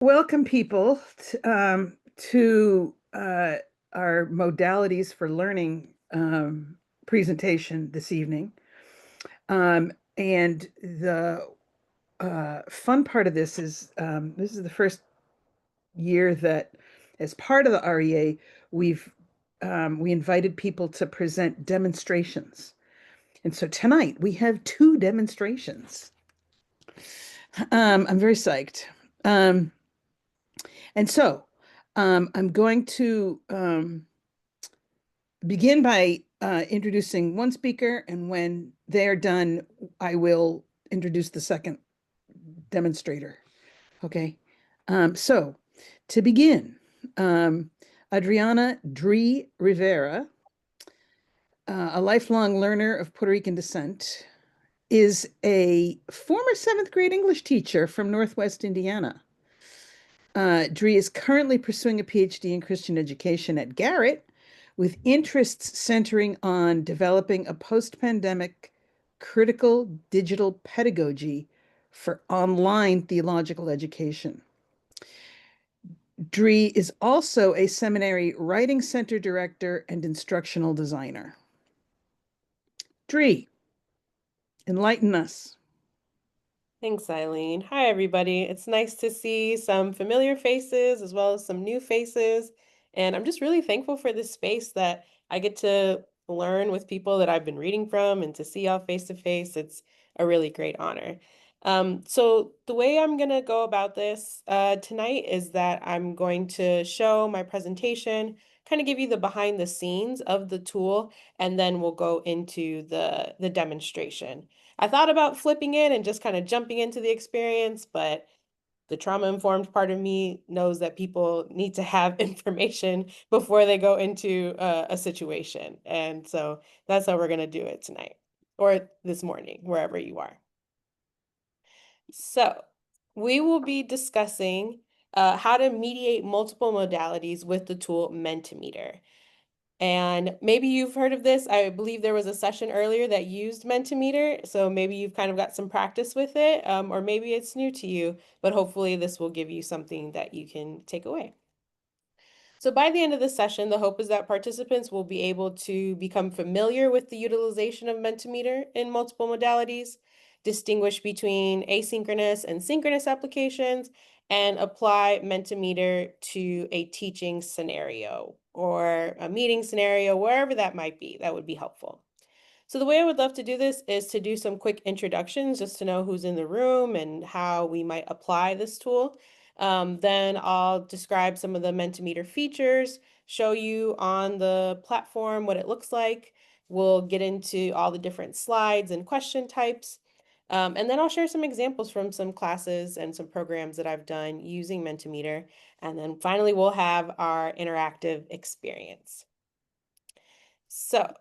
Welcome, people, to our Modalities for Learning presentation this evening. And the fun part of this is the first year that, as part of the REA, we invited people to present demonstrations. And so tonight we have two demonstrations. I'm very psyched. And so I'm going to begin by introducing one speaker, and when they're done, I will introduce the second demonstrator. Okay. So to begin, Adriana Rivera, a lifelong learner of Puerto Rican descent, is a former seventh grade English teacher from Northwest Indiana. Dree is currently pursuing a PhD in Christian education at Garrett, with interests centering on developing a post-pandemic critical digital pedagogy for online theological education. Dree is also a seminary writing center director and instructional designer. Dree, enlighten us. Thanks, Eileen. Hi, everybody. It's nice to see some familiar faces as well as some new faces. And I'm just really thankful for this space that I get to learn with people that I've been reading from and to see y'all face to face. It's a really great honor. So the way I'm going to go about this tonight is that I'm going to show my presentation, kind of give you the behind the scenes of the tool, and then we'll go into the demonstration. I thought about flipping it and just kind of jumping into the experience, but the trauma-informed part of me knows that people need to have information before they go into a situation. And so that's how we're going to do it tonight or this morning, wherever you are. So we will be discussing how to mediate multiple modalities with the tool Mentimeter. And maybe you've heard of this. I believe there was a session earlier that used Mentimeter, so maybe you've kind of got some practice with it, or maybe it's new to you, but hopefully this will give you something that you can take away. So by the end of the session, the hope is that participants will be able to become familiar with the utilization of Mentimeter in multiple modalities, distinguish between asynchronous and synchronous applications, and apply Mentimeter to a teaching scenario or a meeting scenario, wherever that might be. That would be helpful. So the way I would love to do this is to do some quick introductions just to know who's in the room and how we might apply this tool. Then I'll describe some of the Mentimeter features, show you on the platform what it looks like. We'll get into all the different slides and question types. And then I'll share some examples from some classes and some programs that I've done using Mentimeter. And then finally, we'll have our interactive experience. So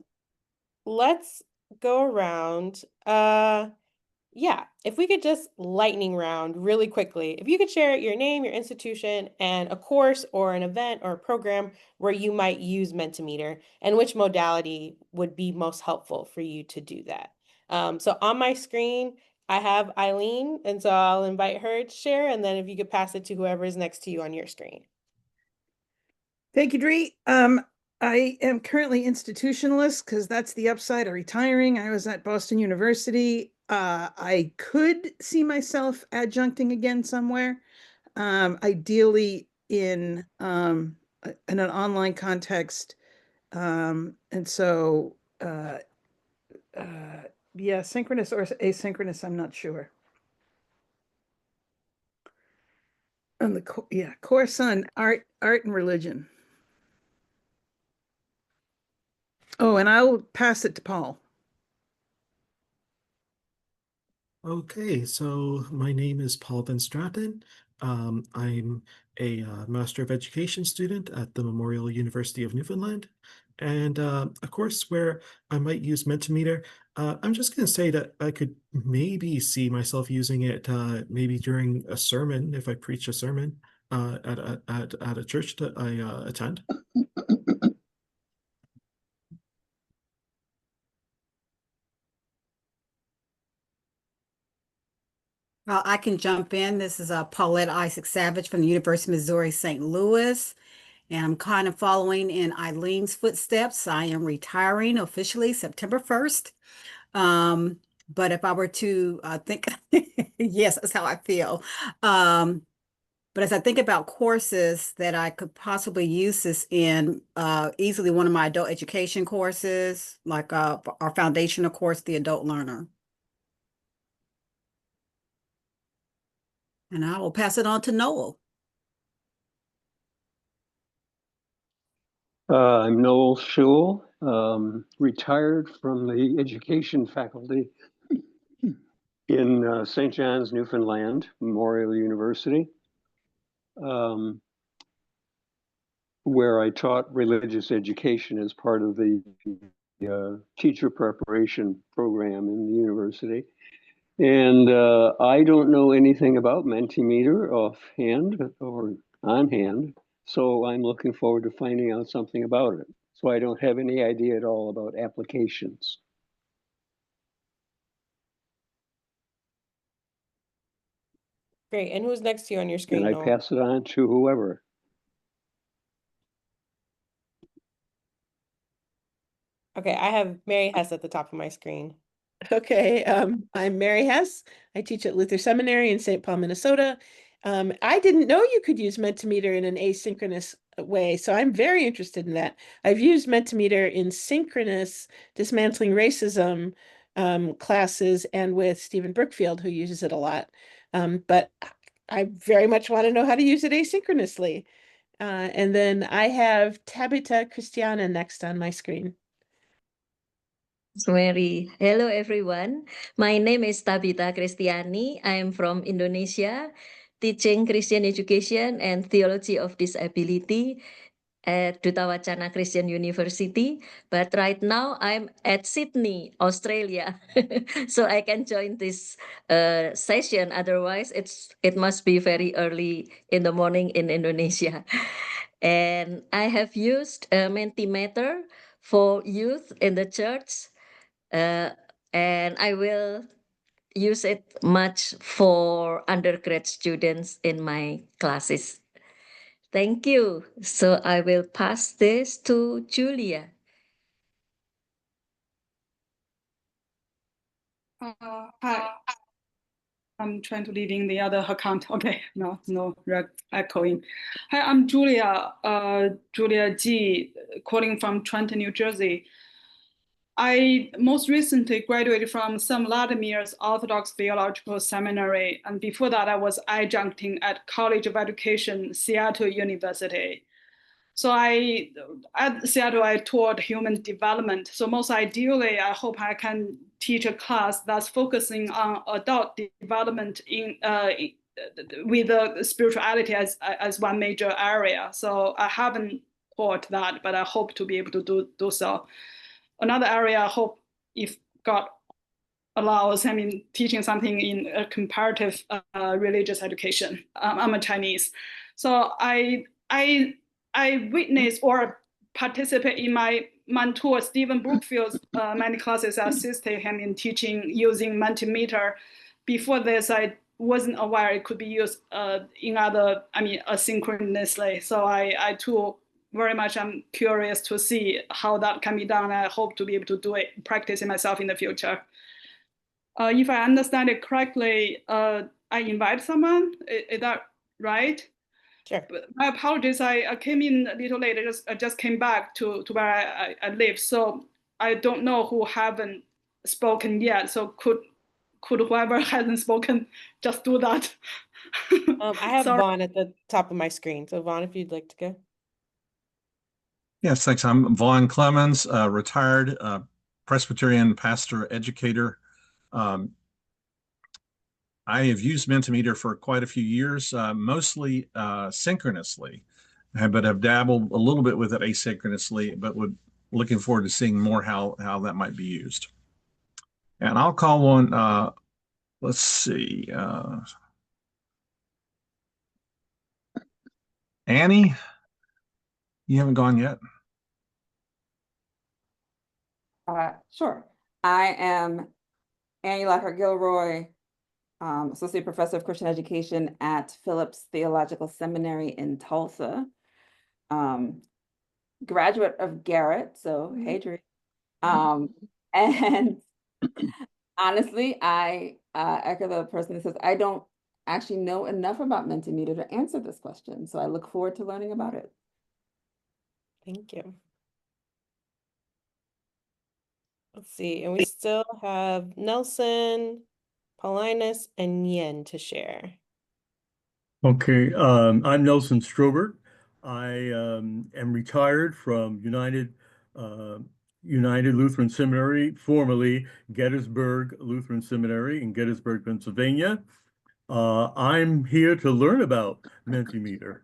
let's go around. Yeah, if we could just lightning round really quickly. If you could share your name, your institution, and a course or an event or a program where you might use Mentimeter and which modality would be most helpful for you to do that. So on my screen, I have Eileen, and so I'll invite her to share, and then if you could pass it to whoever is next to you on your screen. Thank you, Dree. I am currently institutionalist because that's the upside of retiring. I was at Boston University. I could see myself adjuncting again somewhere, ideally in an online context. And so, yeah, synchronous or asynchronous, I'm not sure. On the course on art and religion. Oh, and I'll pass it to Paul. Okay, so my name is Paul Van Straten. I'm a Master of Education student at the Memorial University of Newfoundland. And a course where I might use Mentimeter, I'm just going to say that I could maybe see myself using it maybe during a sermon, if I preach a sermon at a church that I attend. I can jump in. This is Paulette Isaac Savage from the University of Missouri, St. Louis, and I'm kind of following in Eileen's footsteps. I am retiring officially September 1st. But if I were to think, yes, that's how I feel. But as I think about courses that I could possibly use this in, easily one of my adult education courses, like our foundational course, the Adult Learner. And I will pass it on to Noel. I'm Noel Schul, retired from the education faculty in St. John's, Newfoundland, Memorial University, where I taught religious education as part of the teacher preparation program in the university. And I don't know anything about Mentimeter offhand or on hand, so I'm looking forward to finding out something about it. So I don't have any idea at all about applications. Great. And who's next to you on your screen, And I Noel? pass it on to whoever. Okay, I have Mary Hess at the top of my screen. Okay, I'm Mary Hess. I teach at Luther Seminary in St. Paul, Minnesota. I didn't know you could use Mentimeter in an asynchronous way, so I'm very interested in that. I've used Mentimeter in synchronous dismantling racism classes and with Stephen Brookfield, who uses it a lot. But I very much want to know how to use it asynchronously. And then I have Tabitha Christiana next on my screen. Mary. Hello, everyone. My name is Tabitha Christiani. I'm from Indonesia, teaching Christian education and theology of disability at Duta Wacana Christian University. But right now I'm at Sydney, Australia. So I can join this session. Otherwise, it must be very early in the morning in Indonesia. And I have used Mentimeter for youth in the church. And I will use it much for undergrad students in my classes. Thank you. So I will pass this to Julia. Hi. I'm trying to leave in the other account. Okay, no echoing. Hi, I'm Julia, Julia G, calling from Trenton, New Jersey. I most recently graduated from St. Vladimir's Orthodox Theological Seminary, and before that I was adjuncting at College of Education, Seattle University. So at Seattle, I taught human development. So most ideally, I hope I can teach a class that's focusing on adult development with spirituality as one major area. So I haven't taught that, but I hope to be able to do so. Another area I hope, if God allows, teaching something in a comparative religious education. I'm a Chinese. So I witness or participate in my mentor Stephen Brookfield's many classes. I assisted him in teaching using Mentimeter. Before this, I wasn't aware it could be used in other, asynchronously. So I too very much I'm curious to see how that can be done. I hope to be able to do it, practicing myself in the future. If I understand it correctly, I invite someone. Is that right? Sure. My apologies. I came in a little late. I just came back to where I live, so I don't know who haven't spoken yet. So could whoever hasn't spoken just do that? I have Vaughn at the top of my screen. So Vaughn, if you'd like to go. Yes, thanks. I'm Vaughn Clemens, retired Presbyterian pastor educator. I have used Mentimeter for quite a few years, mostly synchronously, but have dabbled a little bit with it asynchronously, but looking forward to seeing more how that might be used. And I'll call on, let's see, Annie, you haven't gone yet? Sure. I am Annie Lockhart Gilroy, Associate Professor of Christian Education at Phillips Theological Seminary in Tulsa. Graduate of Garrett, so hey, Drew. And honestly, I echo the person that says, I don't actually know enough about Mentimeter to answer this question. So I look forward to learning about it. Thank you. Let's see, and we still have Nelson, Paulinus, and Yen to share. Okay, I'm Nelson Strobert. I am retired from United Lutheran Seminary, formerly Gettysburg Lutheran Seminary in Gettysburg, Pennsylvania. I'm here to learn about Mentimeter.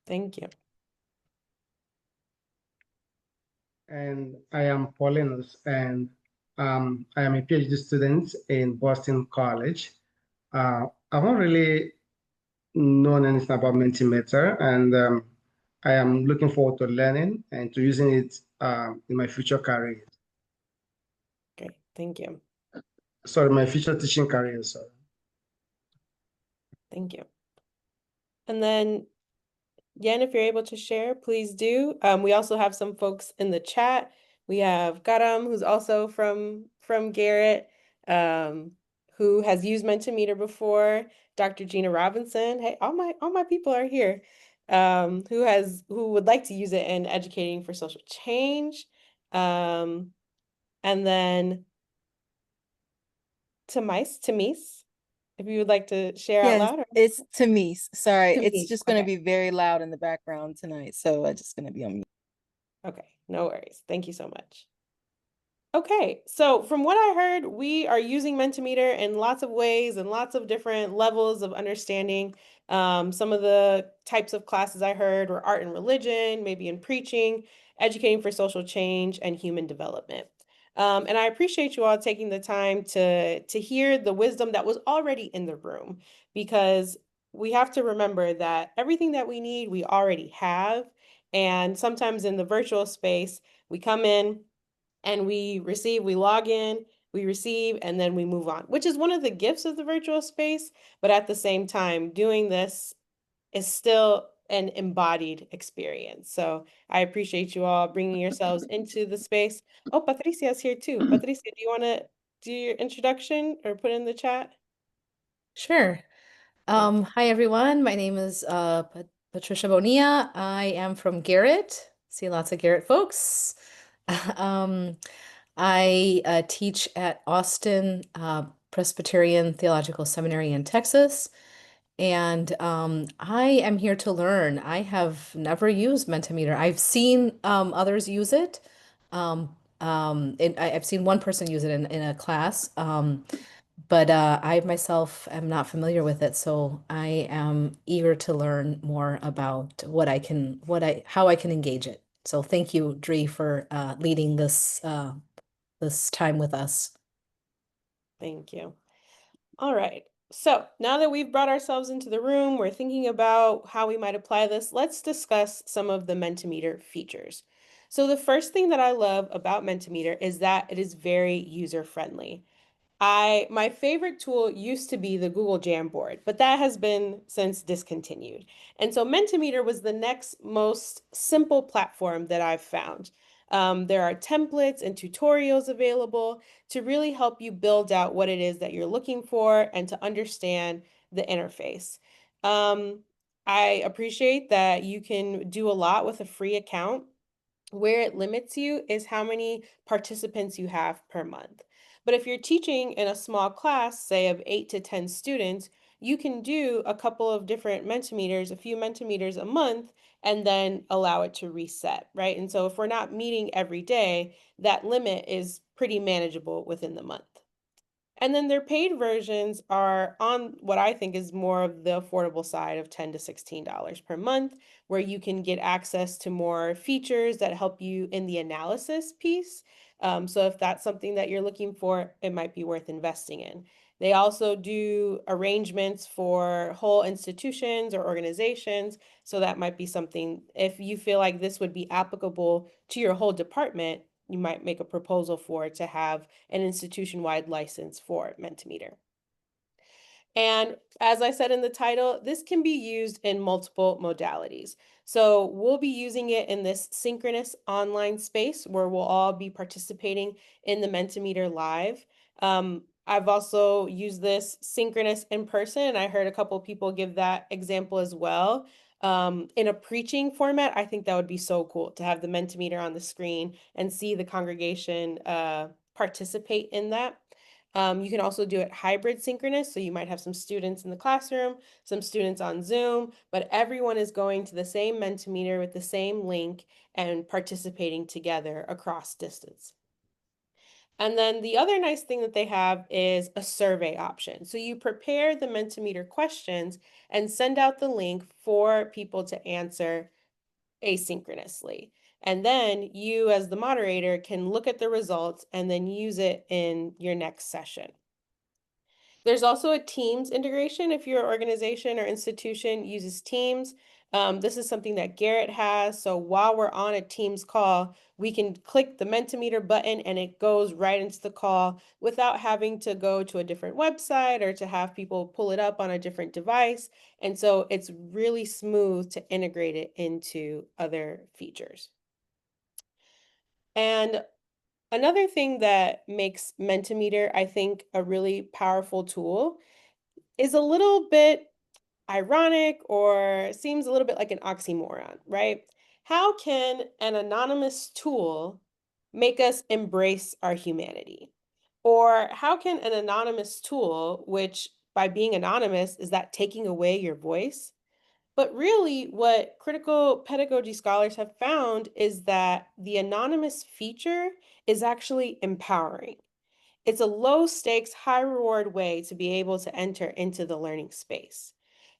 Thank you. And I am Paulinus, and I am a PhD student in Boston College. I haven't really known anything about Mentimeter, and I am looking forward to learning and to using it in my future career. Great, thank you. Sorry, my future teaching career, sorry. Thank you. And then, Yen, if you're able to share, please do. We also have some folks in the chat. We have Garam, who's also from Garrett, who has used Mentimeter before. Dr. Gina Robinson. Hey, all my people are here. Who would like to use it in educating for social change. And then Tamis, if you would like to share out loud. It's Tamis. Sorry, it's Tamis, just going to okay. be very loud in the background tonight, so I'm just going to be on mute. Okay, no worries. Thank you so much. Okay, so from what I heard, we are using Mentimeter in lots of ways and lots of different levels of understanding. Some of the types of classes I heard were art and religion, maybe in preaching, educating for social change, and human development. And I appreciate you all taking the time to hear the wisdom that was already in the room, because we have to remember that everything that we need, we already have. And sometimes in the virtual space, we come in and we receive, we log in, we receive, and then we move on, which is one of the gifts of the virtual space. But at the same time, doing this is still an embodied experience. So I appreciate you all bringing yourselves into the space. Oh, Patricia is here too. Patricia, do you want to do your introduction or put in the chat? Sure. Hi, everyone. My name is Patricia Bonilla. I am from Garrett. See lots of Garrett folks. I teach at Austin Presbyterian Theological Seminary in Texas. And I am here to learn. I have never used Mentimeter. I've seen others use it. I've seen one person use it in a class. But I myself am not familiar with it, so I am eager to learn more about how I can engage it. So thank you, Dree, for leading this time with us. Thank you. All right. So now that we've brought ourselves into the room, we're thinking about how we might apply this. Let's discuss some of the Mentimeter features. So the first thing that I love about Mentimeter is that it is very user-friendly. My favorite tool used to be the Google Jamboard, but that has been since discontinued. And so Mentimeter was the next most simple platform that I've found. There are templates and tutorials available to really help you build out what it is that you're looking for and to understand the interface. I appreciate that you can do a lot with a free account. Where it limits you is how many participants you have per month. But if you're teaching in a small class, say of 8 to 10 students, you can do a couple of different Mentimeters, a few Mentimeters a month, and then allow it to reset, right? And so if we're not meeting every day, that limit is pretty manageable within the month. And then their paid versions are on what I think is more of the affordable side of $10 to $16 per month, where you can get access to more features that help you in the analysis piece. So if that's something that you're looking for, it might be worth investing in. They also do arrangements for whole institutions or organizations. So that might be something, if you feel like this would be applicable to your whole department, you might make a proposal for to have an institution-wide license for Mentimeter. And as I said in the title, this can be used in multiple modalities. So we'll be using it in this synchronous online space where we'll all be participating in the Mentimeter live. I've also used this synchronous in person, and I heard a couple people give that example as well. In a preaching format, I think that would be so cool to have the Mentimeter on the screen and see the congregation participate in that. You can also do it hybrid synchronous, so you might have some students in the classroom, some students on Zoom, but everyone is going to the same Mentimeter with the same link and participating together across distance. And then the other nice thing that they have is a survey option. So you prepare the Mentimeter questions and send out the link for people to answer asynchronously. And then you, as the moderator, can look at the results and then use it in your next session. There's also a Teams integration if your organization or institution uses Teams. This is something that Garrett has. So while we're on a Teams call, we can click the Mentimeter button and it goes right into the call without having to go to a different website or to have people pull it up on a different device. And so it's really smooth to integrate it into other features. And another thing that makes Mentimeter, I think, a really powerful tool is a little bit ironic or seems a little bit like an oxymoron, right? How can an anonymous tool make us embrace our humanity? Or how can an anonymous tool, which by being anonymous, is that taking away your voice? But really, what critical pedagogy scholars have found is that the anonymous feature is actually empowering. It's a low stakes, high reward way to be able to enter into the learning space.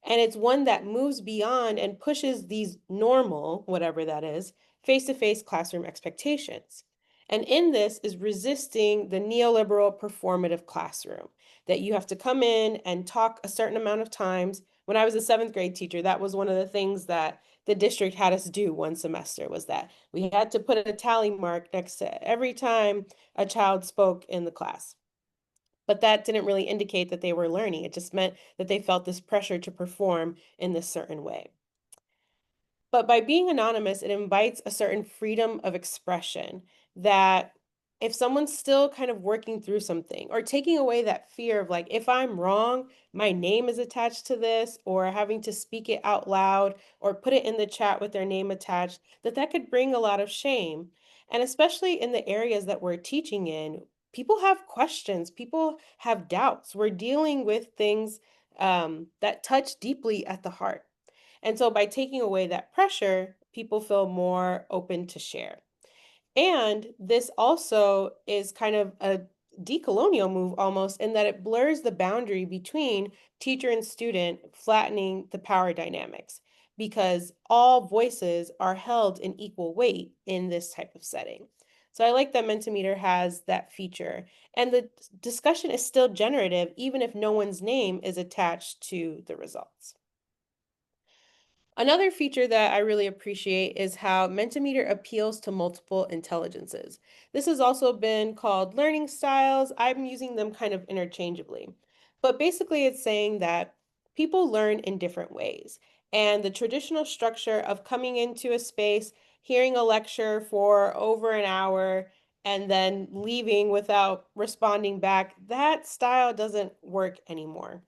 And it's one that moves beyond and pushes these normal, whatever that is, face-to-face classroom expectations. And in this is resisting the neoliberal performative classroom, that you have to come in and talk a certain amount of times. When I was a 7th grade teacher, that was one of the things that the district had us do one semester, was that we had to put a tally mark next to every time a child spoke in the class. But that didn't really indicate that they were learning. It just meant that they felt this pressure to perform in this certain way. But by being anonymous, it invites a certain freedom of expression that if someone's still kind of working through something or taking away that fear of like, if I'm wrong, my name is attached to this, or having to speak it out loud or put it in the chat with their name attached, that could bring a lot of shame. And especially in the areas that we're teaching in, people have questions, people have doubts. We're dealing with things that touch deeply at the heart. And so by taking away that pressure, people feel more open to share. And this also is kind of a decolonial move almost, in that it blurs the boundary between teacher and student, flattening the power dynamics, because all voices are held in equal weight in this type of setting. So I like that Mentimeter has that feature, and the discussion is still generative even if no one's name is attached to the results. Another feature that I really appreciate is how Mentimeter appeals to multiple intelligences. This has also been called learning styles. I'm using them kind of interchangeably. But basically it's saying that people learn in different ways. And the traditional structure of coming into a space, hearing a lecture for over an hour, and then leaving without responding back, that style doesn't work anymore.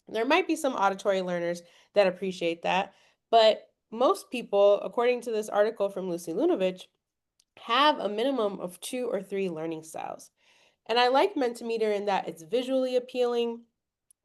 There might be some auditory learners that appreciate that, but most people, according to this article from Lucy Lunovich, have a minimum of 2 or 3 learning styles. And I like Mentimeter in that it's visually appealing.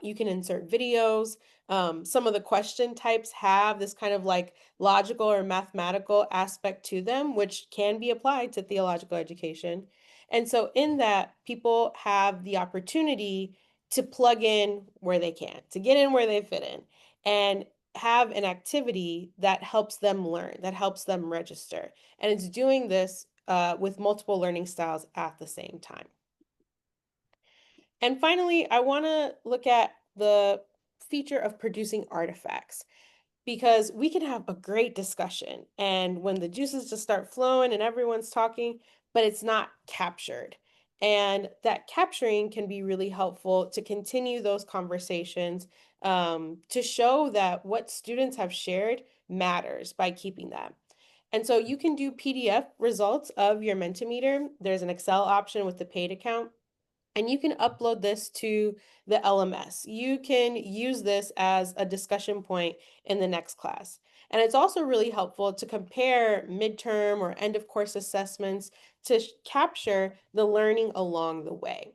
You can insert videos. Some of the question types have this kind of like logical or mathematical aspect to them, which can be applied to theological education. And so in that, people have the opportunity to plug in where they can, to get in where they fit in, and have an activity that helps them learn, that helps them register. And it's doing this with multiple learning styles at the same time. And finally, I want to look at the feature of producing artifacts, because we can have a great discussion, and when the juices just start flowing and everyone's talking, but it's not captured. And that capturing can be really helpful to continue those conversations, to show that what students have shared matters by keeping that. And so you can do PDF results of your Mentimeter. There's an Excel option with the paid account, and you can upload this to the LMS. You can use this as a discussion point in the next class. And it's also really helpful to compare midterm or end of course assessments to capture the learning along the way.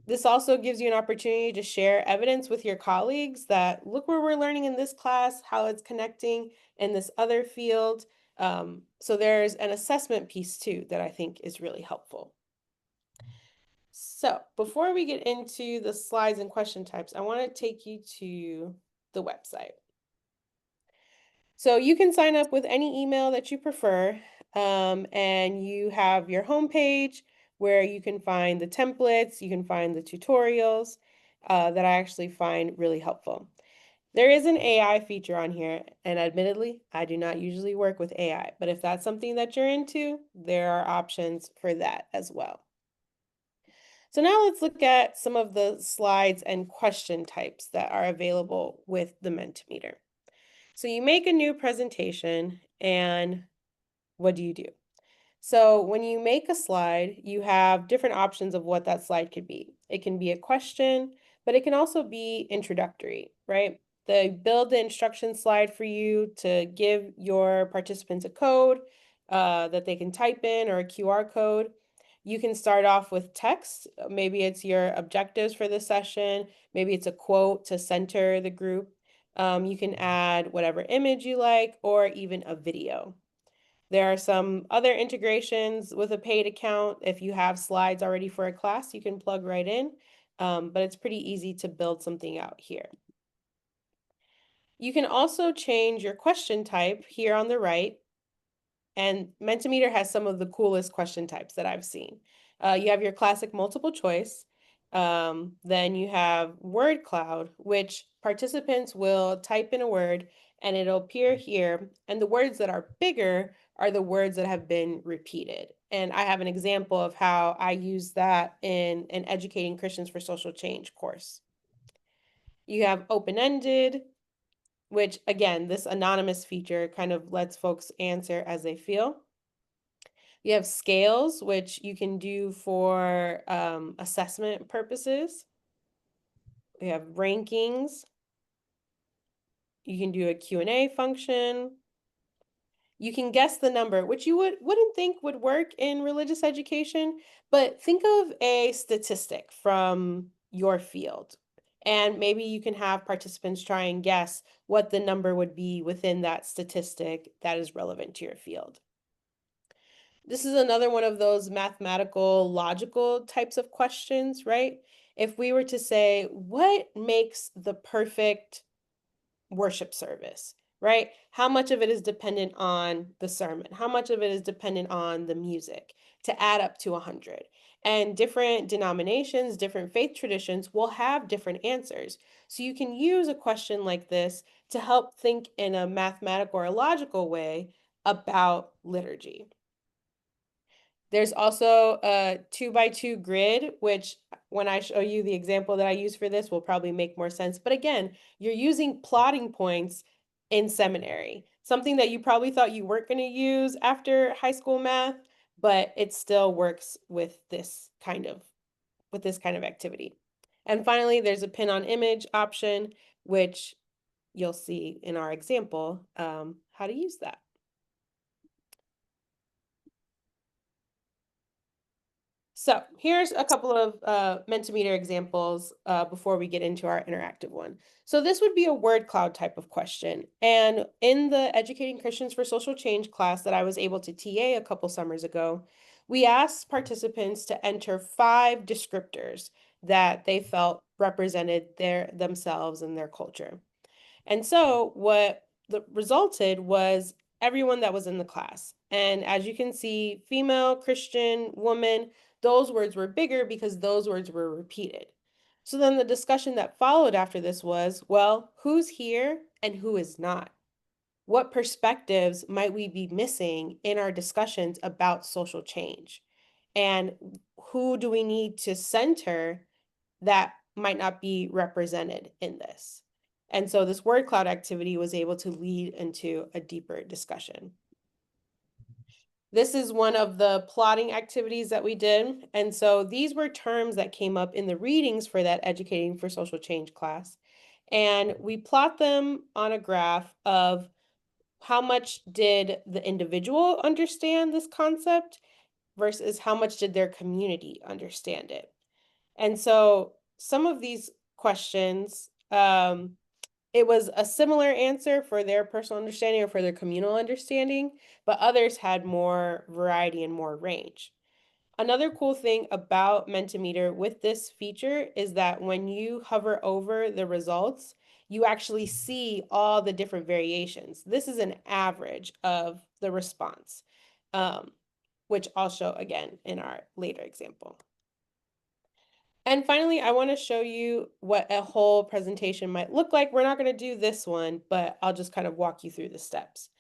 This also gives you an opportunity to share evidence with your colleagues that look where we're learning in this class, how it's connecting in this other field. So there's an assessment piece too that I think is really helpful. So before we get into the slides and question types, I want to take you to the website. So you can sign up with any email that you prefer, and you have your homepage where you can find the templates, you can find the tutorials that I actually find really helpful. There is an AI feature on here, and admittedly, I do not usually work with AI, but if that's something that you're into, there are options for that as well. So now let's look at some of the slides and question types that are available with the Mentimeter. So you make a new presentation, and what do? So when you make a slide, you have different options of what that slide could be. It can be a question, but it can also be introductory, right? They build the instruction slide for you to give your participants a code that they can type in, or a QR code. You can start off with text. Maybe it's your objectives for the session. Maybe it's a quote to center the group. You can add whatever image you like, or even a video. There are some other integrations with a paid account. If you have slides already for a class, you can plug right in, but it's pretty easy to build something out here. You can also change your question type here on the right, and Mentimeter has some of the coolest question types that I've seen. You have your classic multiple choice. Then you have word cloud, which participants will type in a word and it'll appear here. And the words that are bigger are the words that have been repeated. And I have an example of how I use that in an Educating Christians for Social Change course. You have open-ended, which again, this anonymous feature kind of lets folks answer as they feel. You have scales, which you can do for assessment purposes. We have rankings. You can do a Q&A function. You can guess the number, which you wouldn't think would work in religious education, but think of a statistic from your field. And maybe you can have participants try and guess what the number would be within that statistic that is relevant to your field. This is another one of those mathematical, logical types of questions, right? If we were to say, what makes the perfect worship service, right? How much of it is dependent on the sermon? How much of it is dependent on the music to add up to 100? And different denominations, different faith traditions will have different answers. So you can use a question like this to help think in a mathematical or a logical way about liturgy. There's also a 2x2 grid, which when I show you the example that I use for this will probably make more sense. But again, you're using plotting points in seminary, something that you probably thought you weren't going to use after high school math, but it still works with this kind of activity. And finally, there's a pin on image option, which you'll see in our example, how to use that. So here's a couple of Mentimeter examples before we get into our interactive one. So this would be a word cloud type of question. And in the Educating Christians for Social Change class that I was able to TA a couple summers ago, we asked participants to enter 5 descriptors that they felt represented themselves and their culture. And so what resulted was everyone that was in the class. And as you can see, female, Christian, woman, those words were bigger because those words were repeated. So then the discussion that followed after this was, well, who's here and who is not? what perspectives might we be missing in our discussions about social change? And who do we need to center that might not be represented in this? And so this word cloud activity was able to lead into a deeper discussion. This is one of the plotting activities that we did. And so these were terms that came up in the readings for that Educating for Social Change class. And we plot them on a graph of how much did the individual understand this concept versus how much did their community understand it. And so some of these questions, it was a similar answer for their personal understanding or for their communal understanding, but others had more variety and more range. Another cool thing about Mentimeter with this feature is that when you hover over the results, you actually see all the different variations. This is an average of the response, which I'll show again in our later example. And finally, I want to show you what a whole presentation might look like. We're not going to do this one, but I'll just kind of walk you through the steps.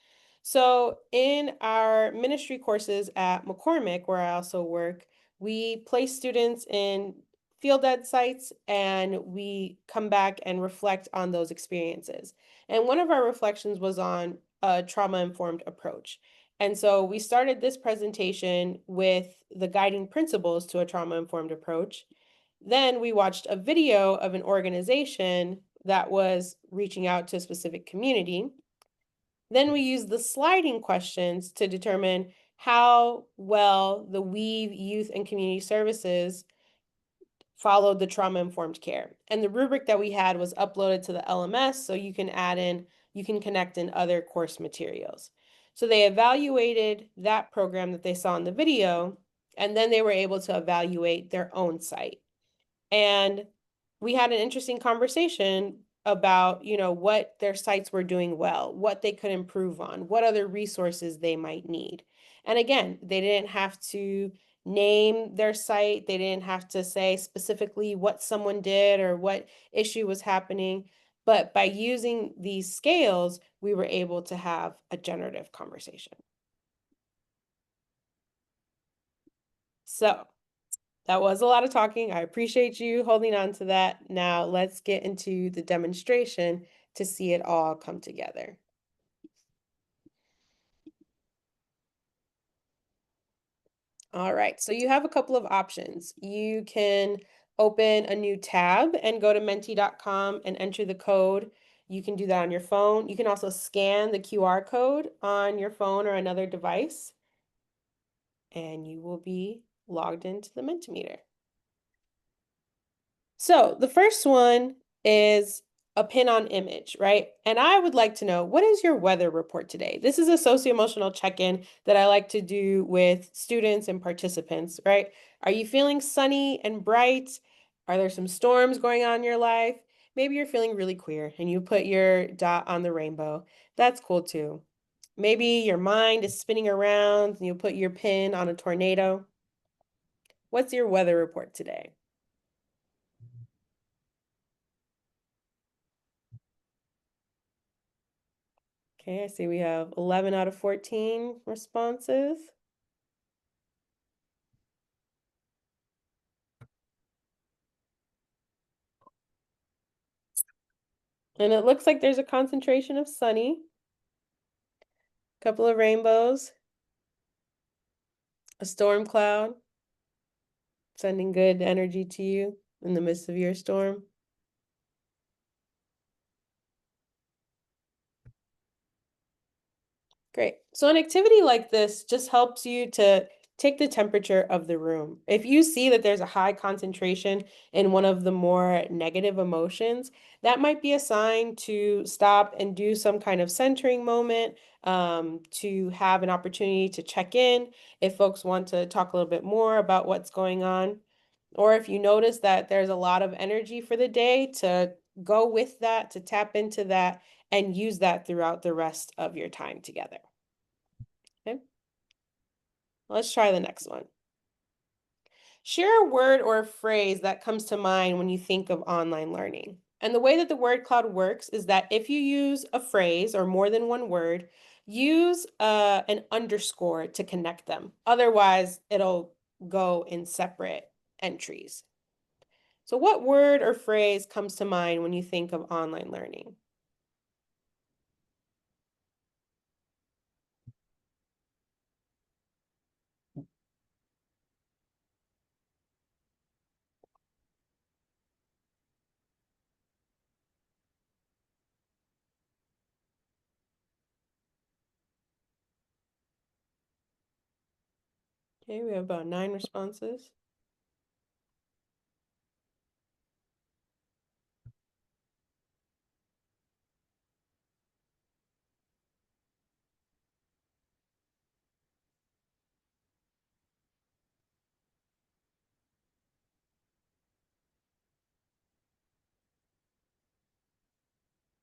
So in our ministry courses at McCormick, where I also work, we place students in field ed sites and we come back and reflect on those experiences. And one of our reflections was on a trauma-informed approach. And so we started this presentation with the guiding principles to a trauma-informed approach. Then we watched a video of an organization that was reaching out to a specific community. Then we used the sliding questions to determine how well the Weave Youth and Community Services followed the trauma-informed care. And the rubric that we had was uploaded to the LMS, so you can add in, you can connect in other course materials. So they evaluated that program that they saw in the video, and then they were able to evaluate their own site. And we had an interesting conversation about, what their sites were doing well, what they could improve on, what other resources they might need. And again, they didn't have to name their site. They didn't have to say specifically what someone did or what issue was happening. But by using these scales, we were able to have a generative conversation. So that was a lot of talking. I appreciate you holding on to that. Now let's get into the demonstration to see it all come together. All right, so you have a couple of options. You can open a new tab and go to menti.com and enter the code. You can do that on your phone. You can also scan the QR code on your phone or another device, and you will be logged into the Mentimeter. So the first one is a pin on image, right? And I would like to know, what is your weather report today? This is a socio-emotional check-in that I like to do with students and participants, right? Are you feeling sunny and bright? Are there some storms going on in your life? Maybe you're feeling really queer and you put your dot on the rainbow. That's cool too. Maybe your mind is spinning around and you put your pin on a tornado. What's your weather report today? Okay, I see we have 11 out of 14 responses. And it looks like there's a concentration of sunny, a couple of rainbows, a storm cloud, sending good energy to you in the midst of your storm. Great. So an activity like this just helps you to take the temperature of the room. If you see that there's a high concentration in one of the more negative emotions, that might be a sign to stop and do some kind of centering moment, to have an opportunity to check in if folks want to talk a little bit more about what's going on. Or if you notice that there's a lot of energy for the day, to go with that, to tap into that, and use that throughout the rest of your time together. Okay, let's try the next one. Share a word or a phrase that comes to mind when you think of online learning. And the way that the word cloud works is that if you use a phrase or more than one word, use an underscore to connect them. Otherwise, it'll go in separate entries. So what word or phrase comes to mind when you think of online learning? Okay, we have about 9 responses.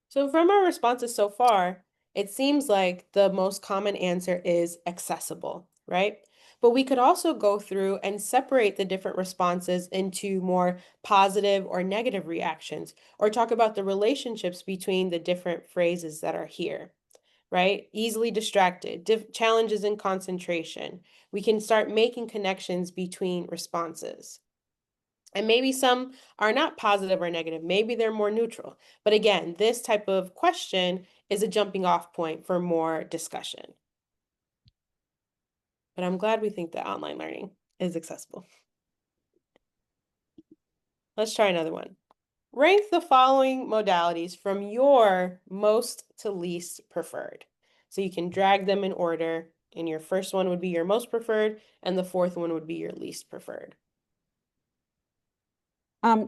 So from our responses so far, it seems like the most common answer is accessible, right? But we could also go through and separate the different responses into more positive or negative reactions, or talk about the relationships between the different phrases that are here, right? Easily distracted, challenges in concentration. We can start making connections between responses. And maybe some are not positive or negative. Maybe they're more neutral. But again, this type of question is a jumping off point for more discussion. But I'm glad we think that online learning is accessible. Let's try another one. Rank the following modalities from your most to least preferred. So you can drag them in order, and your first one would be your most preferred, and the fourth one would be your least preferred.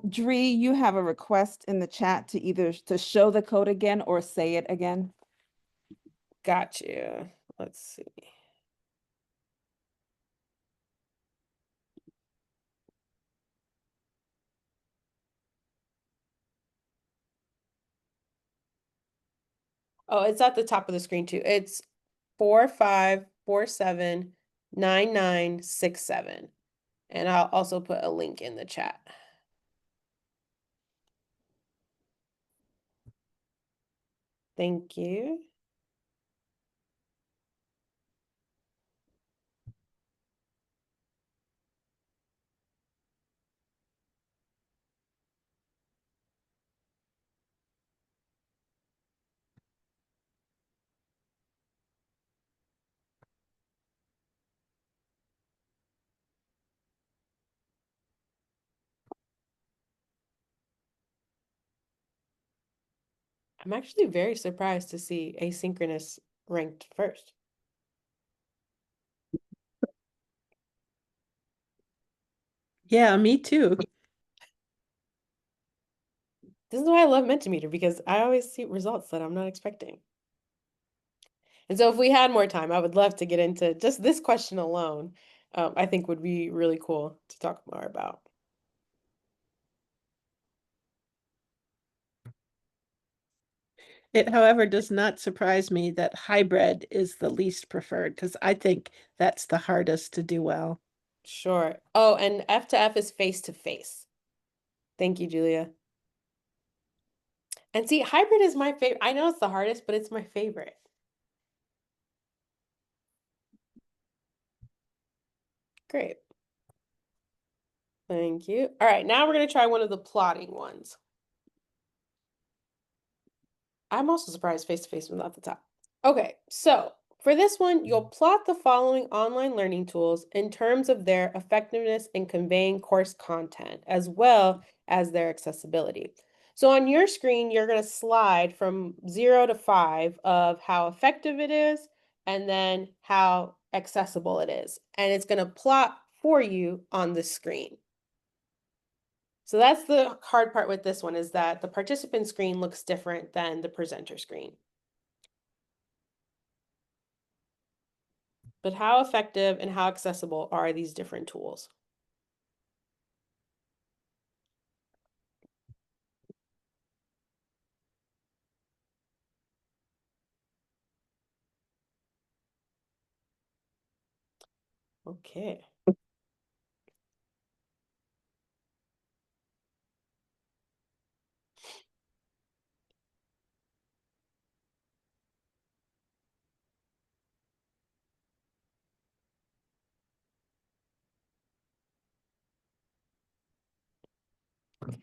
Dree, you have a request in the chat to either to show the code again or say it again. Got you. Let's see. Oh, it's at the top of the screen too. It's 45479967. And I'll also put a link in the chat. Thank you. I'm actually very surprised to see asynchronous ranked first. Yeah, me too. This is why I love Mentimeter, because I always see results that I'm not expecting. And so if we had more time, I would love to get into just this question alone. I think would be really cool to talk more about. It, however, does not surprise me that hybrid is the least preferred because I think that's the hardest to do well. Sure. Oh, and F to F is face to face. Thank you, Julia. And see, hybrid is my favorite. I know it's the hardest, but it's my favorite. Great. Thank you. All right, now we're going to try one of the plotting ones. I'm also surprised face-to-face was not the top. Okay, so for this one, you'll plot the following online learning tools in terms of their effectiveness in conveying course content, as well as their accessibility. So on your screen, you're going to slide from 0 to 5 of how effective it is, and then how accessible it is. And it's going to plot for you on the screen. So that's the hard part with this one, is that the participant screen looks different than the presenter screen. But how effective and how accessible are these different tools? Okay.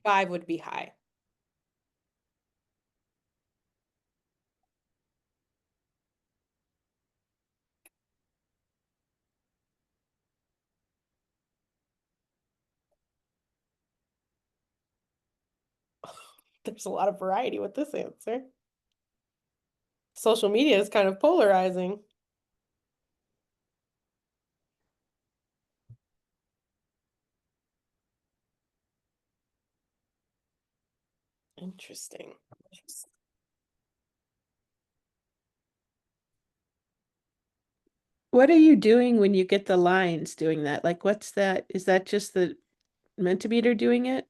5 would be high. There's a lot of variety with this answer. Social media is kind of polarizing. Interesting. What are you doing when you get the lines doing that? Like, what's that? Is that just the Mentimeter doing it?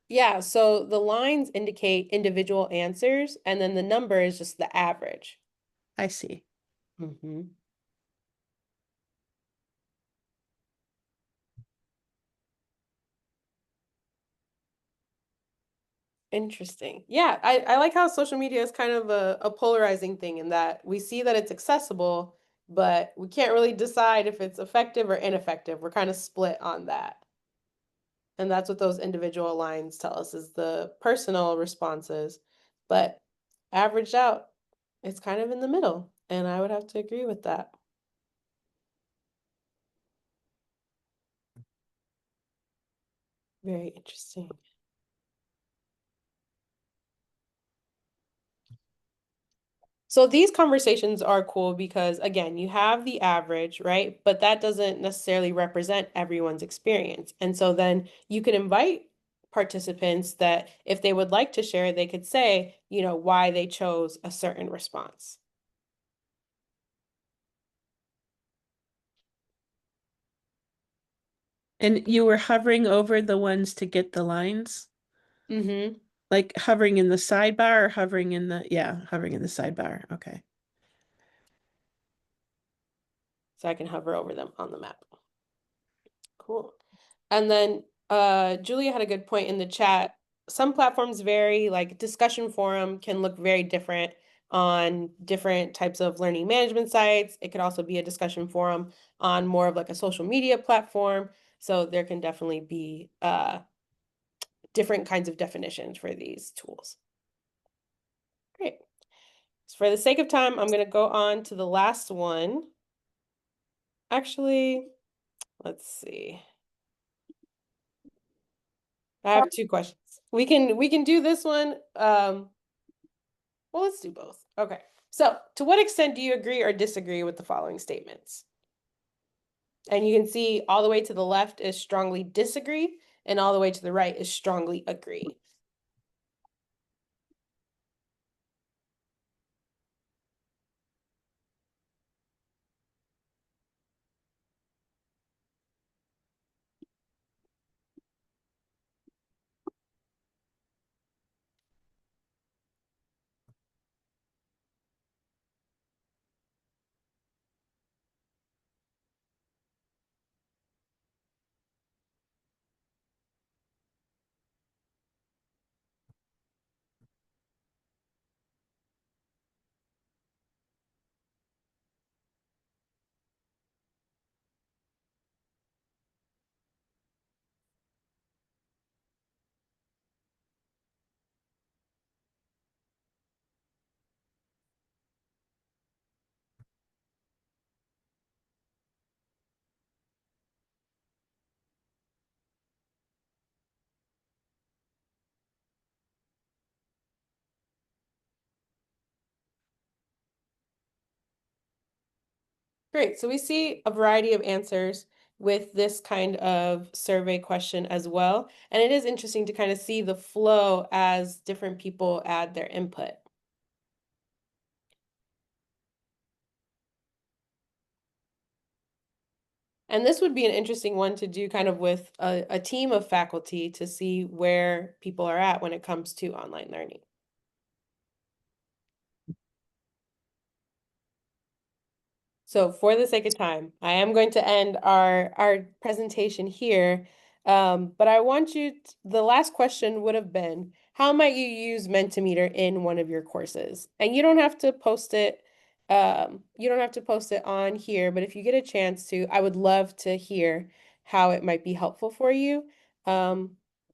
Yeah, so the lines indicate individual answers, and then the number is just the average. I see. Mm-hmm. Interesting. Yeah, I like how social media is kind of a polarizing thing in that we see that it's accessible, but we can't really decide if it's effective or ineffective. We're kind of split on that. And that's what those individual lines tell us is the personal responses. But averaged out, it's kind of in the middle. And I would have to agree with that. Very interesting. So these conversations are cool because, again, you have the average, right? But that doesn't necessarily represent everyone's experience. And so then you can invite participants that if they would like to share, they could say, you know, why they chose a certain response. And you were hovering over the ones to get the lines? Mm-hmm. Like hovering in the sidebar or hovering in the, yeah, hovering in the sidebar. Okay. So I can hover over them on the map. Cool. And then Julia had a good point in the chat. Some platforms vary, like discussion forum can look very different on different types of learning management sites. It could also be a discussion forum on more of like a social media platform. So there can definitely be different kinds of definitions for these tools. Great. So for the sake of time, I'm going to go on to the last one. Actually, let's see. I have 2 questions. We can do this one. Well, let's do both. Okay. So, to what extent do you agree or disagree with the following statements? And you can see all the way to the left is strongly disagree, and all the way to the right is strongly agree. Great. So we see a variety of answers with this kind of survey question as well. And it is interesting to kind of see the flow as different people add their input. And this would be an interesting one to do kind of with a team of faculty to see where people are at when it comes to online learning. So for the sake of time, I am going to end our presentation here. But I want you, the last question would have been, how might you use Mentimeter in one of your courses? And you don't have to post it, on here, but if you get a chance to, I would love to hear how it might be helpful for you.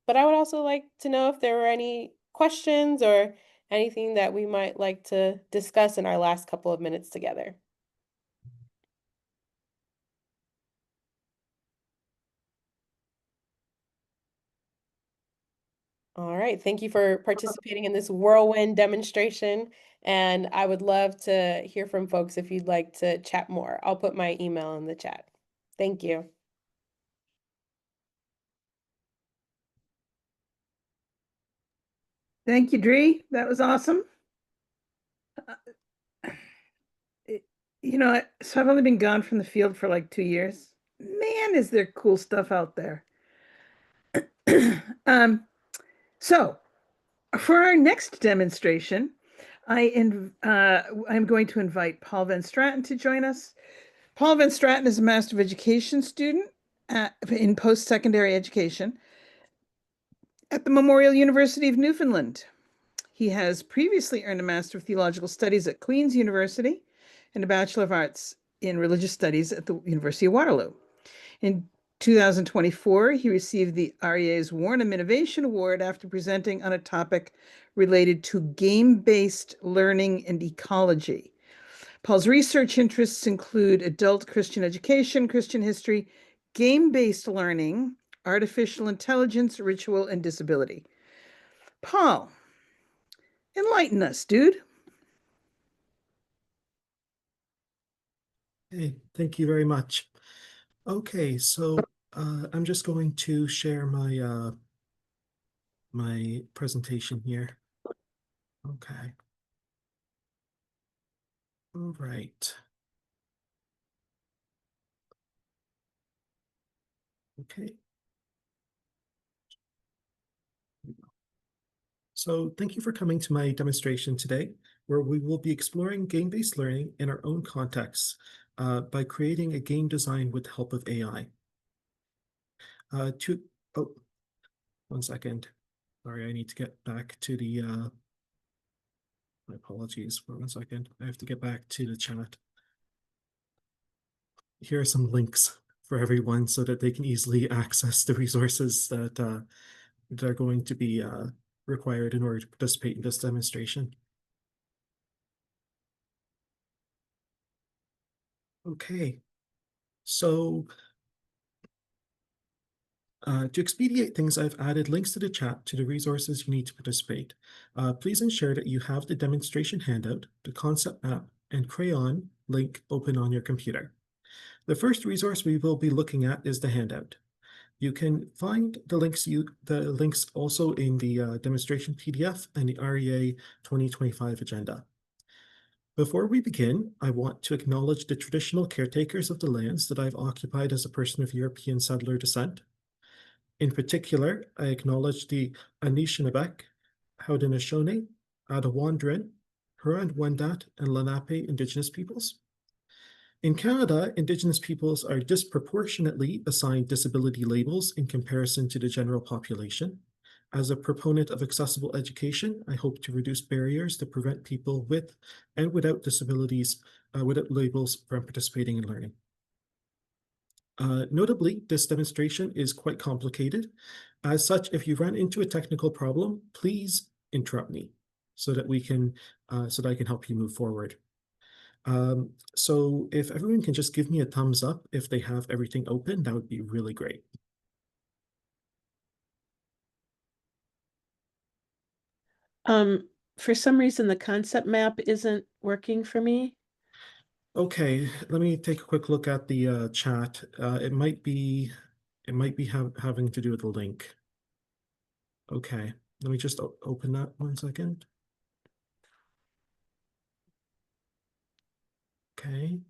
But I would also like to know if there were any questions or anything that we might like to discuss in our last couple of minutes together. All right, thank you for participating in this whirlwind demonstration. And I would love to hear from folks if you'd like to chat more. I'll put my email in the chat. Thank you. Thank you, Dree. That was awesome. You know, so I've only been gone from the field for like 2 years. Man, is there cool stuff out there. So for our next demonstration, I'm going to invite Paul Van Straten to join us. Paul Van Straten is a Master of Education student in post-secondary education at the Memorial University of Newfoundland. He has previously earned a Master of Theological Studies at Queen's University and a Bachelor of Arts in Religious Studies at the University of Waterloo. In 2024, he received the REA's Warnham Innovation Award after presenting on a topic related to game-based learning and ecology. Paul's research interests include adult Christian education, Christian history, game-based learning, artificial intelligence, ritual, and disability. Paul, enlighten us, dude. Hey, thank you very much. Okay, so I'm just going to share my my presentation here. Okay. All right. Okay. So thank you for coming to my demonstration today, where we will be exploring game-based learning in our own contexts by creating a game design with the help of AI. Oh, 1 second. Sorry, I need to get back to the, my apologies for 1 second. I have to get back to the chat. Here are some links for everyone so that they can easily access the resources that are going to be required in order to participate in this demonstration. Okay, so to expedite things, I've added links to the chat to the resources you need to participate. Please ensure that you have the demonstration handout, the concept map, and crayon link open on your computer. The first resource we will be looking at is the handout. You can find the links also in the demonstration PDF and the REA 2025 agenda. Before we begin, I want to acknowledge the traditional caretakers of the lands that I've occupied as a person of European settler descent. In particular, I acknowledge the Anishinaabe, Haudenosaunee, Adawandren, Huron-Wendat, and Lenape Indigenous peoples. In Canada, Indigenous peoples are disproportionately assigned disability labels in comparison to the general population. As a proponent of accessible education, I hope to reduce barriers that prevent people with and without disabilities, without labels, from participating in learning. Notably, this demonstration is quite complicated. As such, if you run into a technical problem, please interrupt me so that we can, so that I can help you move forward. So if everyone can just give me a thumbs up if they have everything open, that would be really great. For some reason, the concept map isn't working for me. Okay, let me take a quick look at the chat. It might be having to do with the link. Okay, let me just open that 1 second. Okay,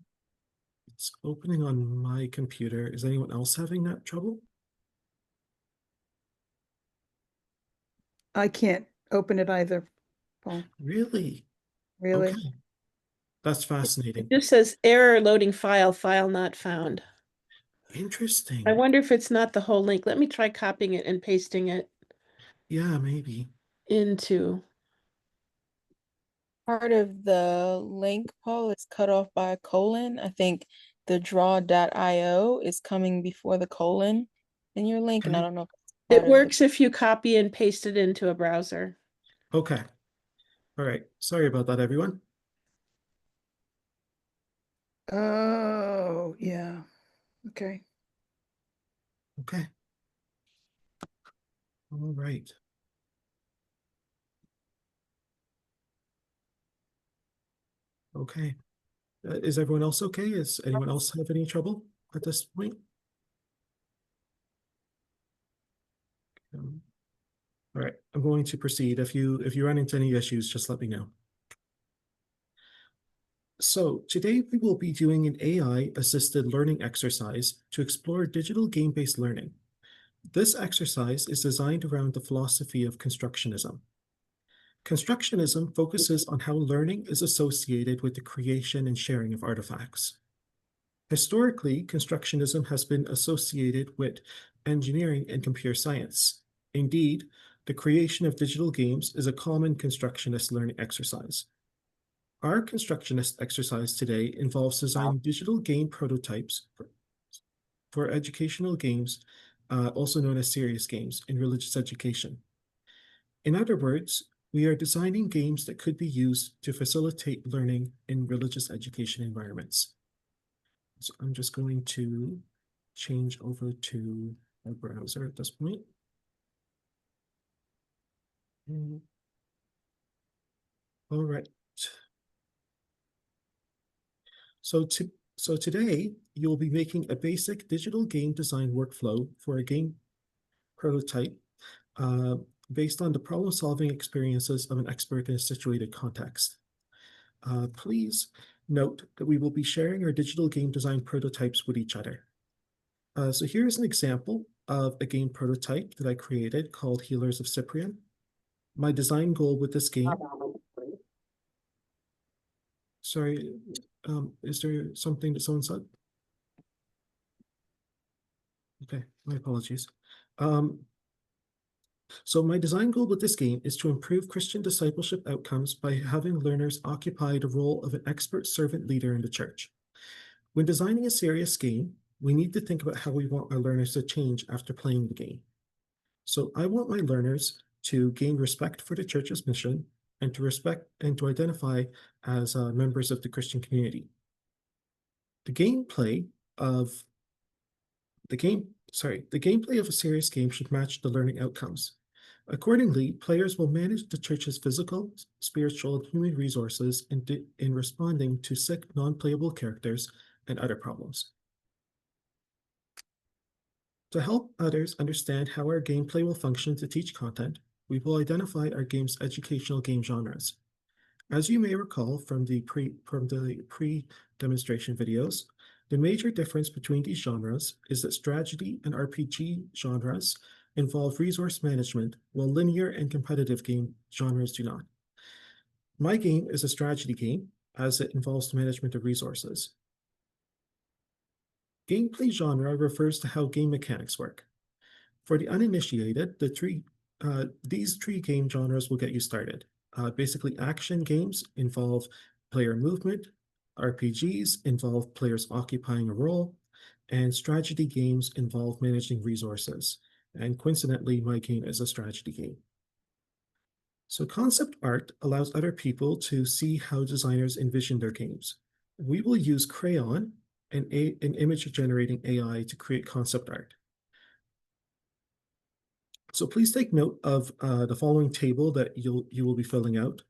it's opening on my computer. Is anyone else having that trouble? I can't open it either, Paul. Really? Really? Okay. That's fascinating. It just says error loading file not found. Interesting. I wonder if it's not the whole link. Let me try copying it and pasting it. Yeah, maybe. Into. Part of the link, Paul, is cut off by a colon. I think the draw.io is coming before the colon in your link, and I don't know if it's It works if you copy and paste it into a browser. Okay. All right. Sorry about that, everyone. Oh, yeah. Okay. Okay. All right. Okay. Is everyone else okay? Is anyone else have any trouble at this point? All right. I'm going to proceed. If you run into any issues, just let me know. So today we will be doing an AI-assisted learning exercise to explore digital game-based learning. This exercise is designed around the philosophy of constructionism. Constructionism focuses on how learning is associated with the creation and sharing of artifacts. Historically, constructionism has been associated with engineering and computer science. Indeed, the creation of digital games is a common constructionist learning exercise. Our constructionist exercise today involves designing digital game prototypes for educational games, also known as serious games, in religious education. In other words, we are designing games that could be used to facilitate learning in religious education environments. So I'm just going to change over to a browser at this point. All right. So today, you'll be making a basic digital game design workflow for a game prototype based on the problem-solving experiences of an expert in a situated context. Please note that we will be sharing our digital game design prototypes with each other. So here's an example of a game prototype that I created called Healers of Cyprian. My design goal with this game... Sorry, is there something that someone said? Okay, my apologies. So my design goal with this game is to improve Christian discipleship outcomes by having learners occupy the role of an expert servant leader in the church. When designing a serious game, we need to think about how we want our learners to change after playing the game. So I want my learners to gain respect for the church's mission and to respect and to identify as members of the Christian community. The gameplay of a serious game should match the learning outcomes. Accordingly, players will manage the church's physical, spiritual, and human resources in responding to sick, non-playable characters and other problems. To help others understand how our gameplay will function to teach content, we will identify our game's educational game genres. As you may recall from the pre-demonstration videos, the major difference between these genres is that strategy and RPG genres involve resource management, while linear and competitive game genres do not. My game is a strategy game, as it involves management of resources. Gameplay genre refers to how game mechanics work. For the uninitiated, these three game genres will get you started. Basically, action games involve player movement, RPGs involve players occupying a role, and strategy games involve managing resources. And coincidentally, my game is a strategy game. So concept art allows other people to see how designers envision their games. We will use Crayon and an image generating AI to create concept art. So please take note of the following table that you will be filling out.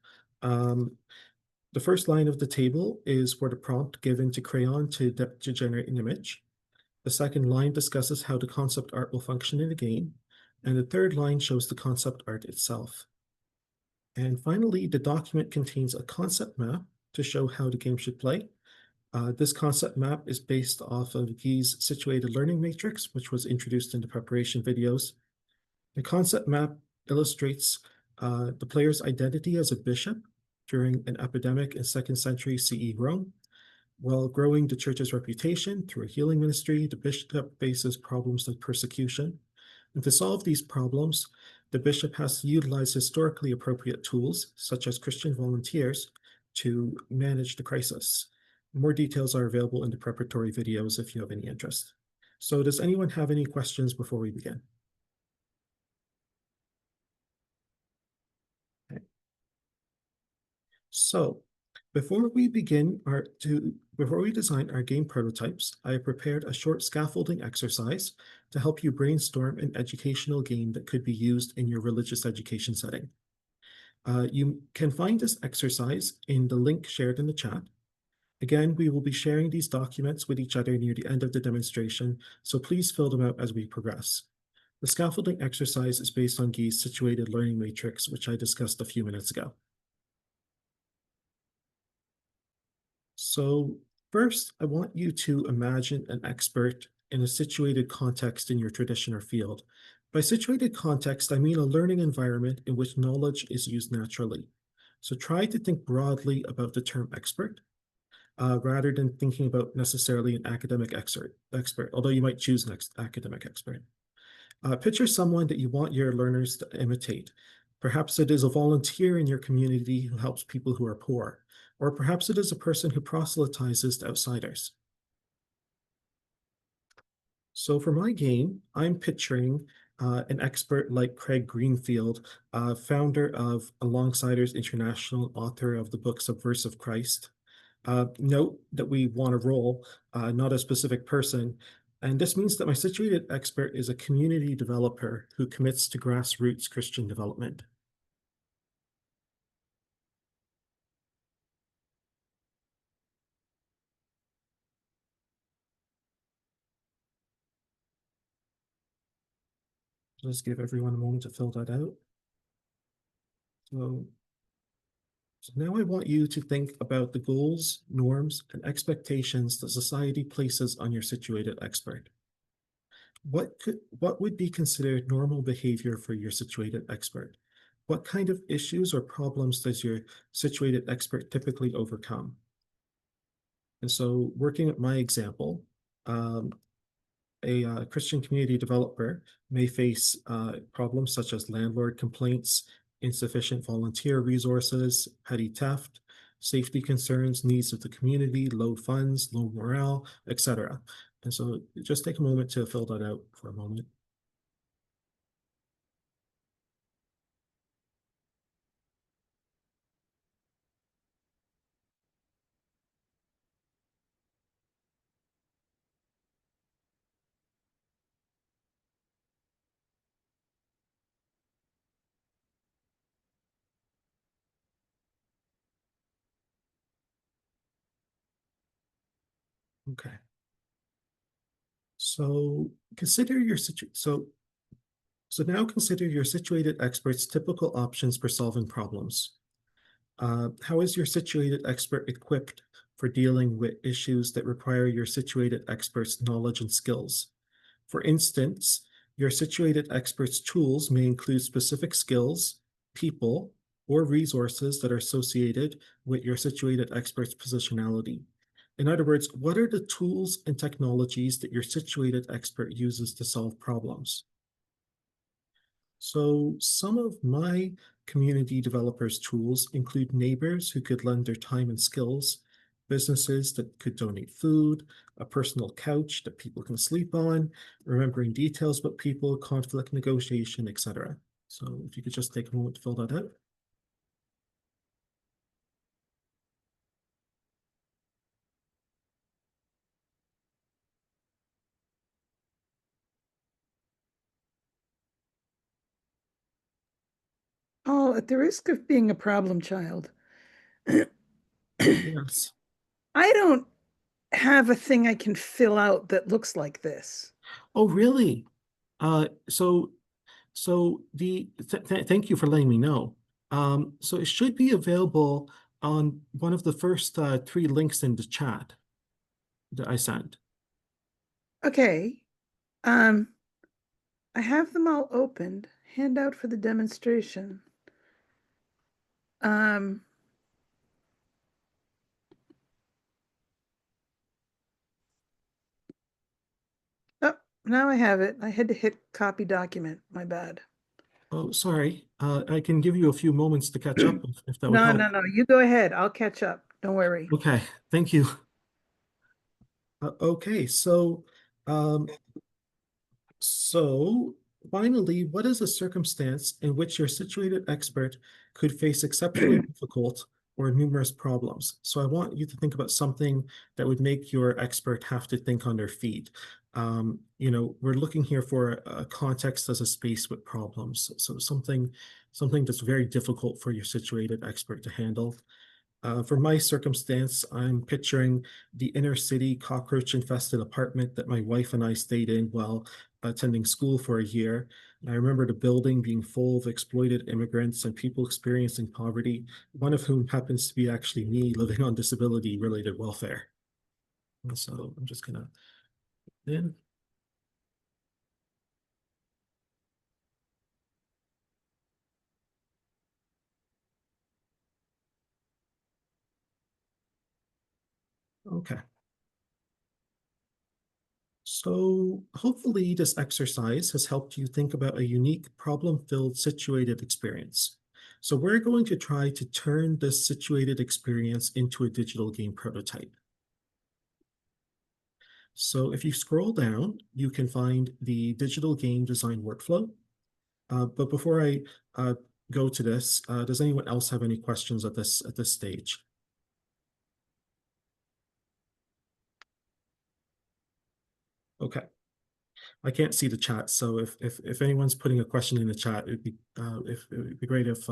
The first line of the table is for the prompt given to Crayon to generate an image. The second line discusses how the concept art will function in the game. And the third line shows the concept art itself. And finally, the document contains a concept map to show how the game should play. This concept map is based off of Guy's situated learning matrix, which was introduced in the preparation videos. The concept map illustrates the player's identity as a bishop during an epidemic in 2nd century CE Rome. While growing the church's reputation through a healing ministry, the bishop faces problems like persecution. And to solve these problems, the bishop has to utilize historically appropriate tools, such as Christian volunteers, to manage the crisis. More details are available in the preparatory videos if you have any interest. So does anyone have any questions before we begin? So, before we design our game prototypes, I have prepared a short scaffolding exercise to help you brainstorm an educational game that could be used in your religious education setting. You can find this exercise in the link shared in the chat. Again, we will be sharing these documents with each other near the end of the demonstration, so please fill them out as we progress. The scaffolding exercise is based on Guy's situated learning matrix, which I discussed a few minutes ago. So first, I want you to imagine an expert in a situated context in your tradition or field. By situated context, I mean a learning environment in which knowledge is used naturally. So try to think broadly about the term expert, rather than thinking about necessarily an academic expert, although you might choose an academic expert. Picture someone that you want your learners to imitate. Perhaps it is a volunteer in your community who helps people who are poor, or perhaps it is a person who proselytizes to outsiders. So for my game, I'm picturing an expert like Craig Greenfield, founder of Alongsiders International, author of the book Subversive Christ. Note that we want a role, not a specific person. And this means that my situated expert is a community developer who commits to grassroots Christian development. Just give everyone a moment to fill that out. So now I want you to think about the goals, norms, and expectations that society places on your situated expert. What would be considered normal behavior for your situated expert? What kind of issues or problems does your situated expert typically overcome? And so working at my example, a Christian community developer may face problems such as landlord complaints, insufficient volunteer resources, petty theft, safety concerns, needs of the community, low funds, low morale, etc. And so just take a moment to fill that out for a moment. Okay. So consider your now consider your situated expert's typical options for solving problems. How is your situated expert equipped for dealing with issues that require your situated expert's knowledge and skills? For instance, your situated expert's tools may include specific skills, people, or resources that are associated with your situated expert's positionality. In other words, what are the tools and technologies that your situated expert uses to solve problems? So some of my community developers' tools include neighbors who could lend their time and skills, businesses that could donate food, a personal couch that people can sleep on, remembering details about people, conflict negotiation, etc. So if you could just take a moment to fill that out. Oh, at the risk of being a problem child, Yes. I don't have a thing I can fill out that looks like this. Oh, really? So thank you for letting me know. So it should be available on one of the first 3 links in the chat that I sent. Okay. I have them all opened. Handout for the demonstration. Oh, now I have it. I had to hit copy document. My bad. Oh, sorry. I can give you a few moments to catch up if that would No, help. no, no. You go ahead. I'll catch up. Don't worry. Okay, thank you. Okay, so finally, what is a circumstance in which your situated expert could face exceptionally difficult or numerous problems. So I want you to think about something that would make your expert have to think on their feet. We're looking here for a context as a space with problems. So something that's very difficult for your situated expert to handle. For my circumstance, I'm picturing the inner city cockroach-infested apartment that my wife and I stayed in while attending school for a year. I remember the building being full of exploited immigrants and people experiencing poverty, one of whom happens to be actually me living on disability-related welfare. And so I'm just gonna in. Okay. So hopefully this exercise has helped you think about a unique problem-filled situated experience. So we're going to try to turn this situated experience into a digital game prototype. So if you scroll down, you can find the digital game design workflow. But before I go to this, does anyone else have any questions at this stage? Okay. I can't see the chat, so if anyone's putting a question in the chat, it would be great if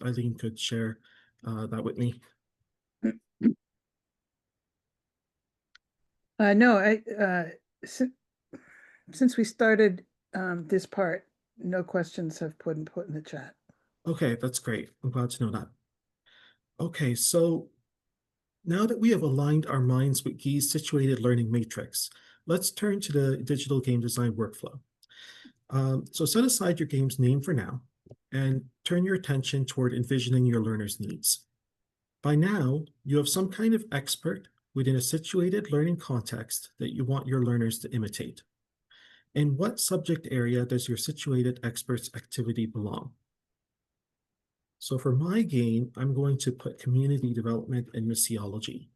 Eileen could share that with me. No, since we started this part, no questions have put in the chat. Okay, that's great. I'm glad to know that. Okay, so now that we have aligned our minds with Guy's situated learning matrix, let's turn to the digital game design workflow. So set aside your game's name for now and turn your attention toward envisioning your learner's needs. By now, you have some kind of expert within a situated learning context that you want your learners to imitate. In what subject area does your situated expert's activity belong? So for my game, I'm going to put community development and missiology.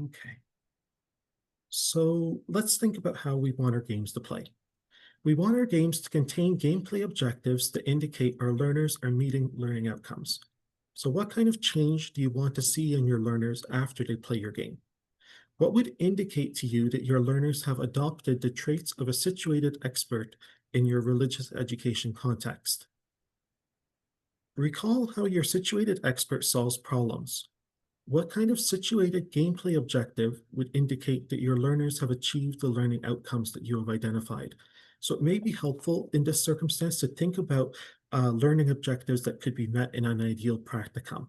Okay. So let's think about how we want our games to play. We want our games to contain gameplay objectives that indicate our learners are meeting learning outcomes. So what kind of change do you want to see in your learners after they play your game? What would indicate to you that your learners have adopted the traits of a situated expert in your religious education context? Recall how your situated expert solves problems. What kind of situated gameplay objective would indicate that your learners have achieved the learning outcomes that you have identified? So it may be helpful in this circumstance to think about learning objectives that could be met in an ideal practicum.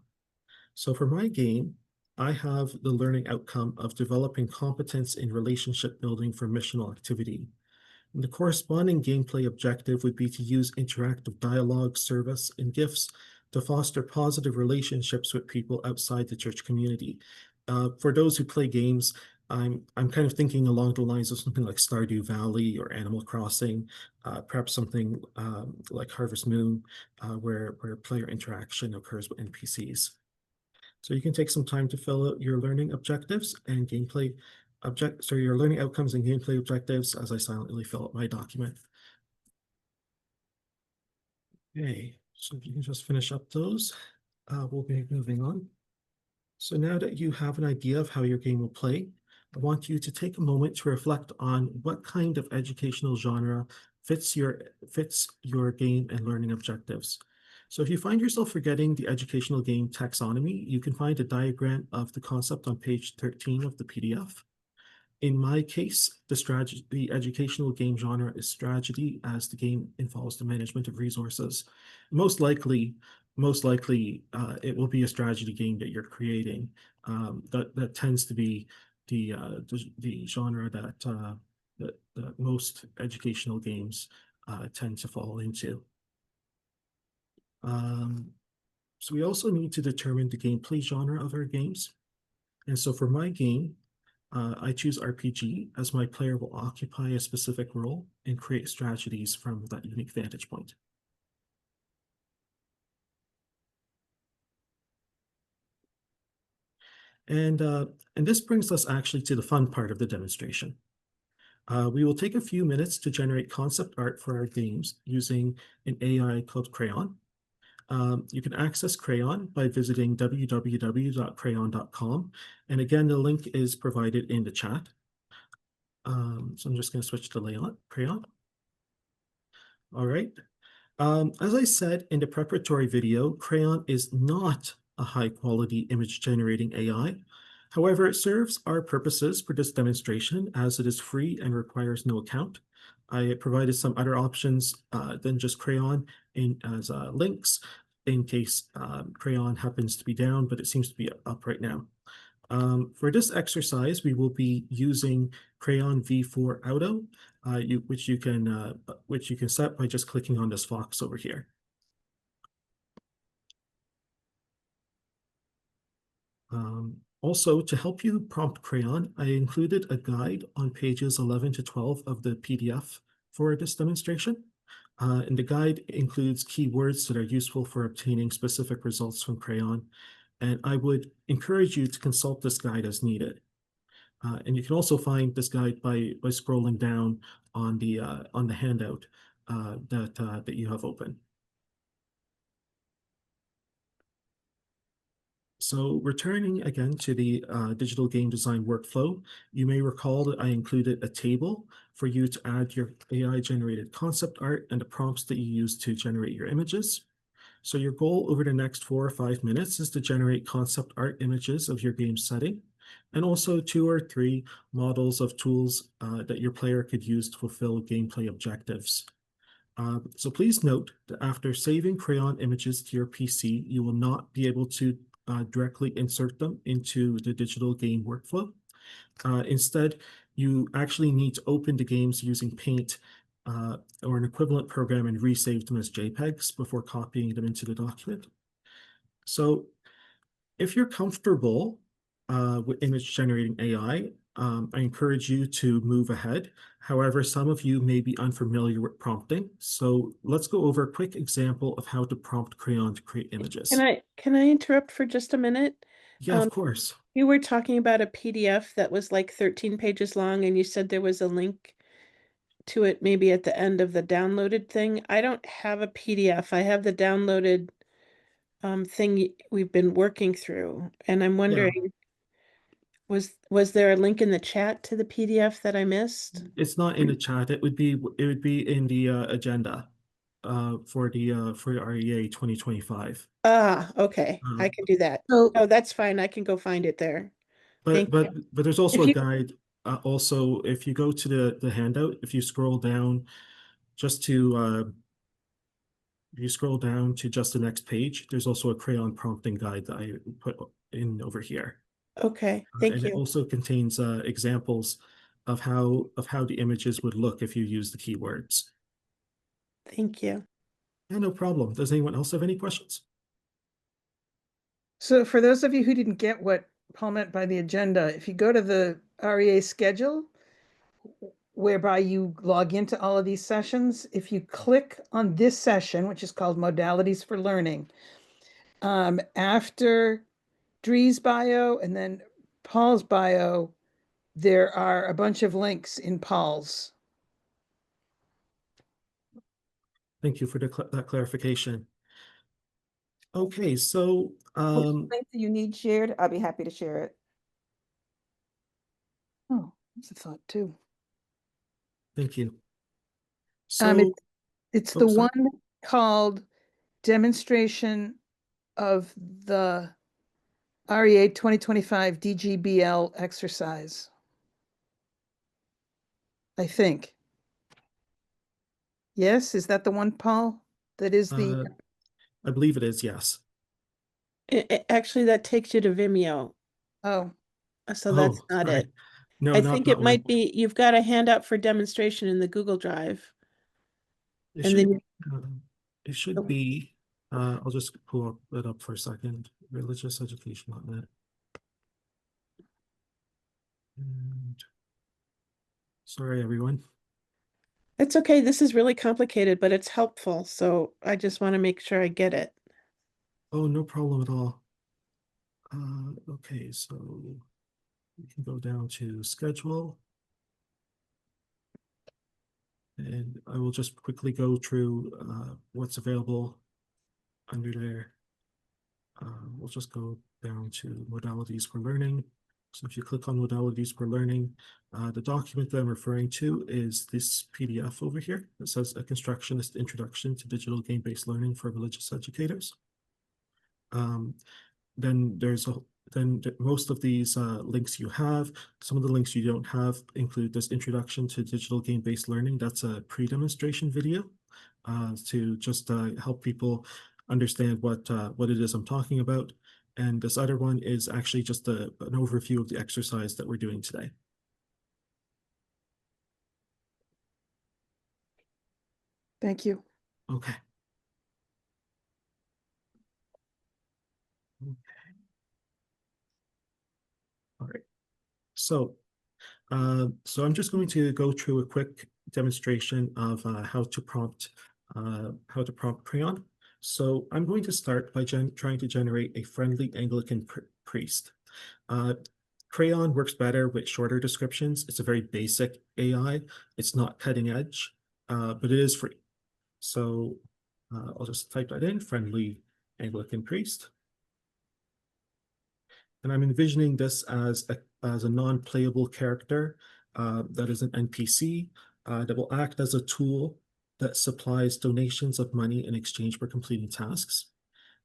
So for my game, I have the learning outcome of developing competence in relationship building for missional activity. And the corresponding gameplay objective would be to use interactive dialogue, service, and gifts to foster positive relationships with people outside the church community. For those who play games, I'm kind of thinking along the lines of something like Stardew Valley or Animal Crossing, perhaps something like Harvest Moon, where player interaction occurs with NPCs. So you can take some time to fill out your learning objectives and gameplay your learning outcomes and gameplay objectives as I silently fill out my document. Okay, so if you can just finish up those, we'll be moving on. So now that you have an idea of how your game will play, I want you to take a moment to reflect on what kind of educational genre fits your game and learning objectives. So if you find yourself forgetting the educational game taxonomy, you can find a diagram of the concept on page 13 of the PDF. In my case, the educational game genre is strategy, as the game involves the management of resources. Most likely, it will be a strategy game that you're creating. That tends to be the genre that most educational games tend to fall into. So we also need to determine the gameplay genre of our games. And so for my game, I choose RPG, as my player will occupy a specific role and create strategies from that unique vantage point. And this brings us actually to the fun part of the demonstration. We will take a few minutes to generate concept art for our games using an AI called Crayon. You can access Crayon by visiting www.crayon.com. And again, the link is provided in the chat. So I'm just going to switch to layout, Crayon. All right. As I said in the preparatory video, Crayon is not a high-quality image generating AI. However, it serves our purposes for this demonstration as it is free and requires no account. I provided some other options than just Crayon as links in case Crayon happens to be down, but it seems to be up right now. For this exercise, we will be using Crayon V4 Auto, which you can set by just clicking on this fox over here. Also, to help you prompt Crayon, I included a guide on pages 11 to 12 of the PDF for this demonstration. And the guide includes keywords that are useful for obtaining specific results from Crayon. And I would encourage you to consult this guide as needed. And you can also find this guide by scrolling down on the handout that you have open. So returning again to the digital game design workflow, you may recall that I included a table for you to add your AI-generated concept art and the prompts that you use to generate your images. So your goal over the next 4 or 5 minutes is to generate concept art images of your game setting, and also 2 or 3 models of tools that your player could use to fulfill gameplay objectives. So please note that after saving Crayon images to your PC, you will not be able to directly insert them into the digital game workflow. Instead, you actually need to open the games using Paint or an equivalent program and resave them as JPEGs before copying them into the document. So if you're comfortable with image generating AI, I encourage you to move ahead. However, some of you may be unfamiliar with prompting. So let's go over a quick example of how to prompt Crayon to create images. Can I interrupt for just a minute? Yeah, of course. You were talking about a PDF that was like 13 pages long, and you said there was a link to it maybe at the end of the downloaded thing. I don't have a PDF. I have the downloaded thing we've been working through, and I'm wondering, was there a link in the chat to the PDF that I missed? It's not in the chat. It would be in the agenda for REA 2025. Ah, okay. I can do that. So- Oh, that's fine. I can go find it there. But there's also If a you- guide. Also, if you go to the handout, if you scroll down just to if you scroll down to just the next page, there's also a Crayon prompting guide that I put in over here. Okay, thank And you. it also contains examples of how the images would look if you use the keywords. Thank you. Yeah, no problem. Does anyone else have any questions? So for those of you who didn't get what Paul meant by the agenda, if you go to the REA schedule, whereby you log into all of these sessions, if you click on this session, which is called Modalities for Learning, after Dree's bio and then Paul's bio, there are a bunch of links in Paul's. Thank you for that clarification. Okay, so Which link do you need shared? I'll be happy to share it. Oh, that's a thought too. thank you. So it's oh, the sorry. one called Demonstration of the REA 2025 DGBL exercise, I think. Yes, is that the one, Paul? That is the I believe it is, yes. Actually, that takes you to Vimeo. Oh, So that's not sorry. it. No, I not think that it might one. be, you've got a handout for demonstration in the Google Drive. It And should, then it should be, I'll just pull it up for a second. Religious education on that. And sorry, everyone. it's okay. This is really complicated, but it's helpful. So I just want to make sure I get it. Oh, no problem at all. Okay, so we can go down to schedule. And I will just quickly go through what's available under there. We'll just go down to modalities for learning. So if you click on modalities for learning, the document that I'm referring to is this PDF over here. It says a Constructionist Introduction to Digital Game-Based Learning for Religious Educators. Then most of these links you have. Some of the links you don't have include this Introduction to Digital Game-Based Learning. That's a pre-demonstration video to just help people understand what it is I'm talking about. And this other one is actually just an overview of the exercise that we're doing today. Thank you. Okay. All right. So I'm just going to go through a quick demonstration of how to prompt Crayon. So I'm going to start by trying to generate a friendly Anglican priest. Crayon works better with shorter descriptions. It's a very basic AI. It's not cutting edge, but it is free. So I'll just type that in, friendly Anglican priest. And I'm envisioning this as a non-playable character that is an NPC that will act as a tool that supplies donations of money in exchange for completing tasks.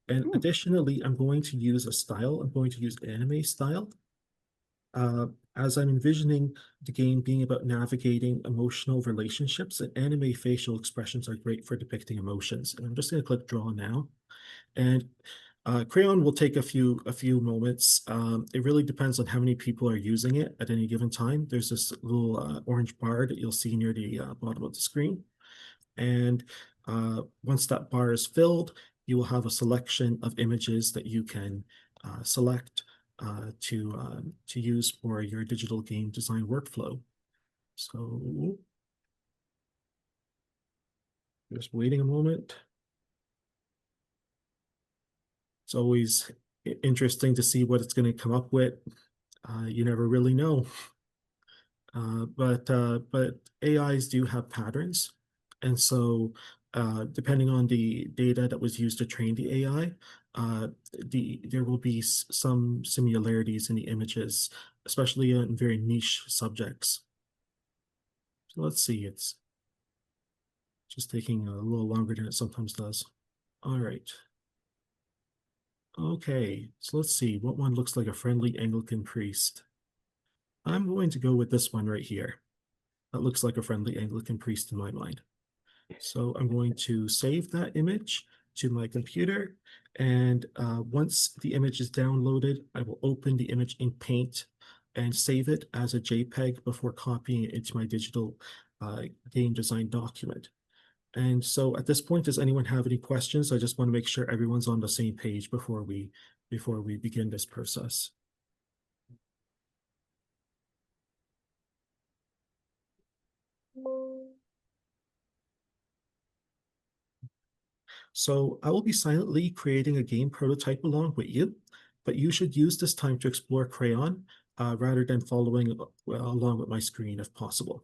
And additionally, I'm going to use a style. I'm going to use anime style. As I'm envisioning the game being about navigating emotional relationships, and anime facial expressions are great for depicting emotions. And I'm just going to click draw now. And Crayon will take a few moments. It really depends on how many people are using it at any given time. There's this little orange bar that you'll see near the bottom of the screen. And once that bar is filled, you will have a selection of images that you can select to use for your digital game design workflow. So just waiting a moment. It's always interesting to see what it's going to come up with. You never really know. But AIs do have patterns. And so depending on the data that was used to train the AI, there will be some similarities in the images, especially in very niche subjects. So let's see, it's just taking a little longer than it sometimes does. All right. Okay, so let's see what one looks like a friendly Anglican priest. I'm going to go with this one right here. That looks like a friendly Anglican priest in my mind. So I'm going to save that image to my computer. And once the image is downloaded, I will open the image in Paint and save it as a JPEG before copying it into my digital game design document. And so at this point, does anyone have any questions? I just want to make sure everyone's on the same page before we begin this process. So I will be silently creating a game prototype along with you, but you should use this time to explore Crayon rather than following along with my screen if possible.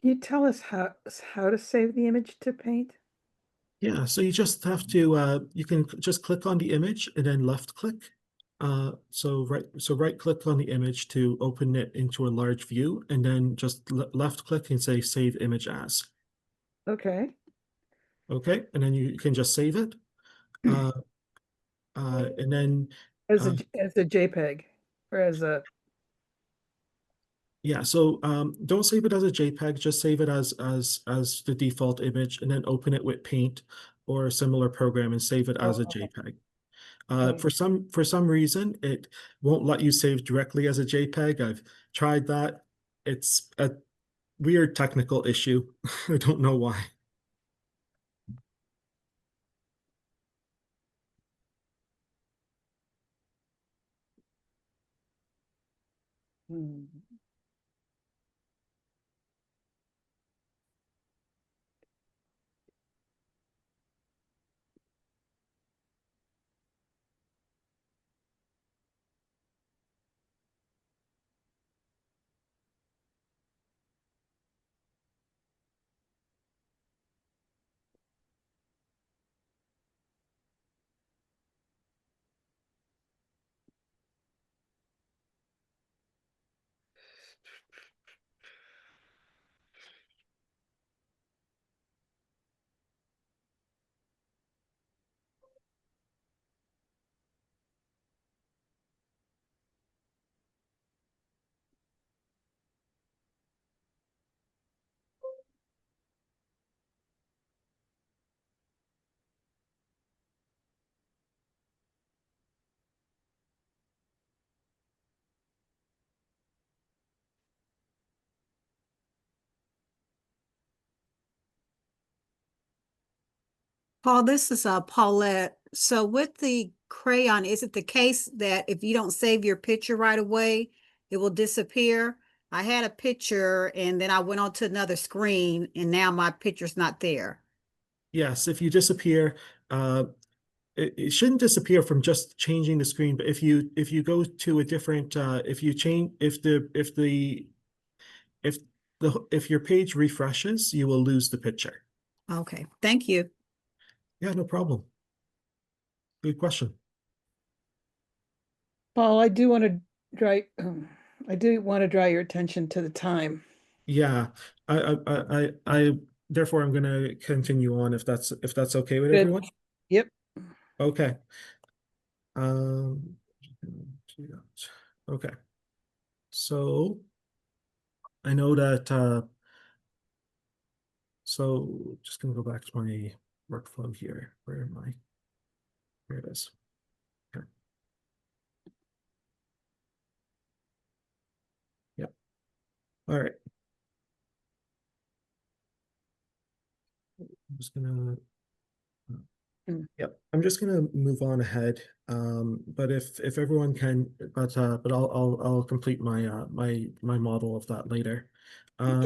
Can you tell us how to save the image to Paint? Yeah, so you just have to, you can just click on the image and then left click. So right click on the image to open it into a large view, and then just left click and say save image as. Okay. Okay, and then you can just save it. And then As a JPEG or as a. yeah, so don't save it as a JPEG, just save it as the default image, and then open it with Paint or a similar program and save it as a JPEG. For some reason, it won't let you save directly as a JPEG. I've tried that. It's a weird technical issue. I don't know why. Paul, this is Paulette. So with the crayon, is it the case that if you don't save your picture right away, it will disappear? I had a picture and then I went on to another screen and now my picture's not there. Yes, if you disappear, it shouldn't disappear from just changing the screen, but if you go to a different if you change if your page refreshes, you will lose the picture. Okay, thank you. Yeah, no problem. Good question. Paul, I do want to draw your attention to the time. Yeah, I therefore I'm going to continue on if that's okay with Good. everyone. Yep. Okay. Okay. So I know that so just gonna go back to my workflow here. Where am I? Here it is. Okay. Yep. All right. I'm just gonna yep. I'm just gonna move on ahead. But if everyone can, but I'll complete my my model of that later. You've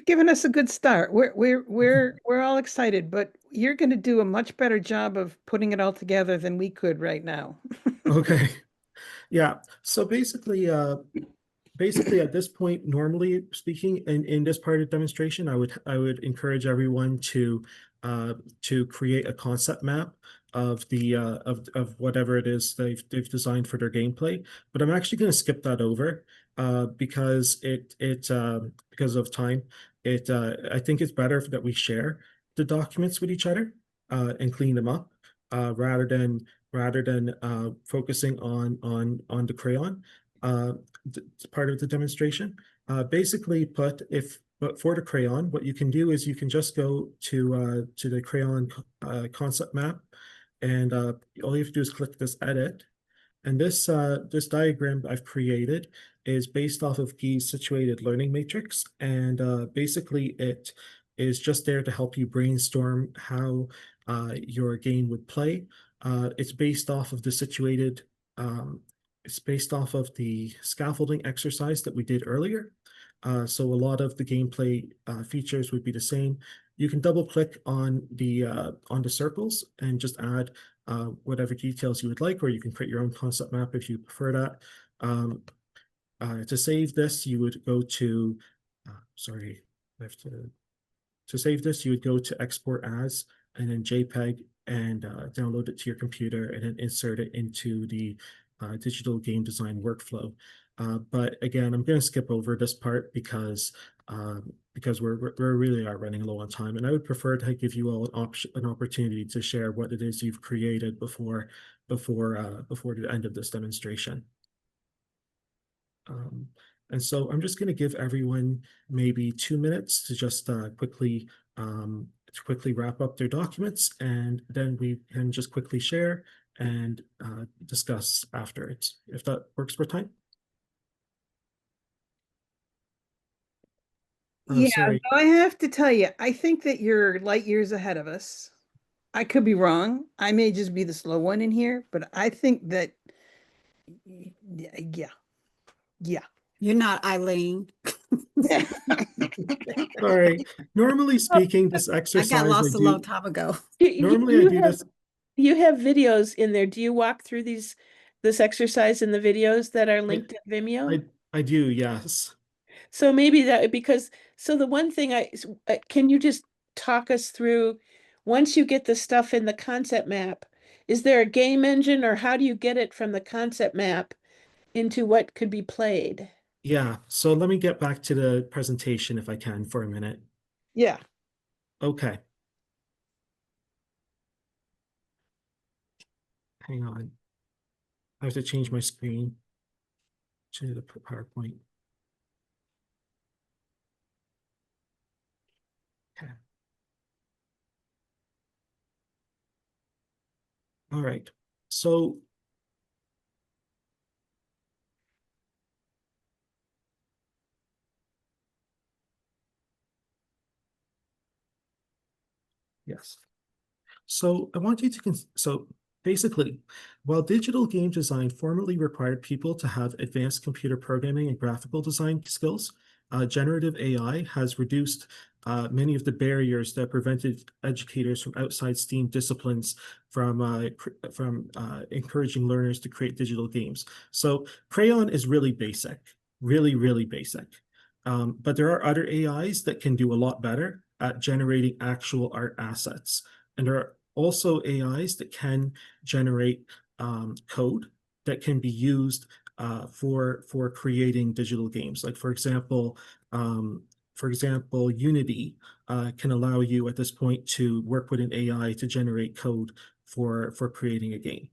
given us a good start. We're all excited, but you're going to do a much better job of putting it all together than we could right now. Okay. Yeah. So basically at this point, normally speaking, in this part of demonstration, I would encourage everyone to create a concept map of the of whatever it is they've designed for their gameplay. But I'm actually going to skip that over because because of time. I think it's better that we share the documents with each other and clean them up rather than focusing on the crayon part of the demonstration. Basically, but for the crayon, what you can do is you can just go to the crayon concept map, and all you have to do is click this edit. And this diagram I've created is based off of Guy's situated learning matrix, and basically it is just there to help you brainstorm how your game would play. It's based off of the situated. It's based off of the scaffolding exercise that we did earlier. So a lot of the gameplay features would be the same. You can double click on the circles and just add whatever details you would like, or you can create your own concept map if you prefer that. To save this, you would go to, sorry, I have to save this, you would go to export as, and then JPEG, and download it to your computer, and then insert it into the digital game design workflow. But again, I'm going to skip over this part because we really are running low on time, and I would prefer to give you all an opportunity to share what it is you've created before the end of this demonstration. And so I'm just going to give everyone maybe 2 minutes to just quickly wrap up their documents, and then we can just quickly share and discuss after it, if that works for time. Yeah, sorry. though I have to tell you, I think that you're light years ahead of us. I could be wrong. I may just be the slow one in here, but I think that, yeah. You're not Eileen. Sorry. Normally speaking, this I exercise got lost a long time ago. Normally I do this. You have videos in there. Do you walk through this exercise in the videos that are linked at Vimeo? I do, yes. So maybe that, because, so the one thing can you just talk us through, once you get the stuff in the concept map, is there a game engine, or how do you get it from the concept map into what could be played? Yeah, so let me get back to the presentation if I can for a minute. Yeah. Okay. Hang on. I have to change my screen to the PowerPoint. Okay. All right. So yes. So I want you to so basically, while digital game design formerly required people to have advanced computer programming and graphical design skills, generative AI has reduced many of the barriers that prevented educators from outside STEAM disciplines from encouraging learners to create digital games. So Crayon is really basic, really basic. But there are other AIs that can do a lot better at generating actual art assets. And there are also AIs that can generate code that can be used for creating digital games. Like for example, Unity can allow you at this point to work with an AI to generate code for creating a game.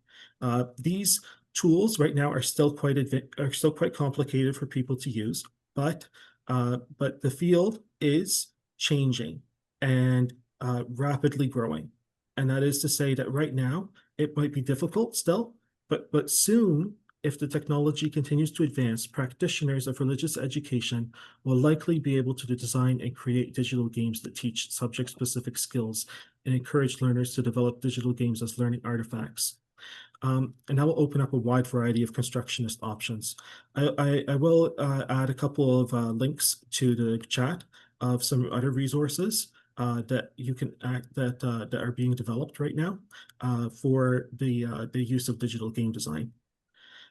These tools right now are still quite complicated for people to use, but the field is changing and rapidly growing. And that is to say that right now it might be difficult still, but soon, if the technology continues to advance, practitioners of religious education will likely be able to design and create digital games that teach subject-specific skills and encourage learners to develop digital games as learning artifacts. And that will open up a wide variety of constructionist options. I will add a couple of links to the chat of some other resources that you can that are being developed right now for the use of digital game design.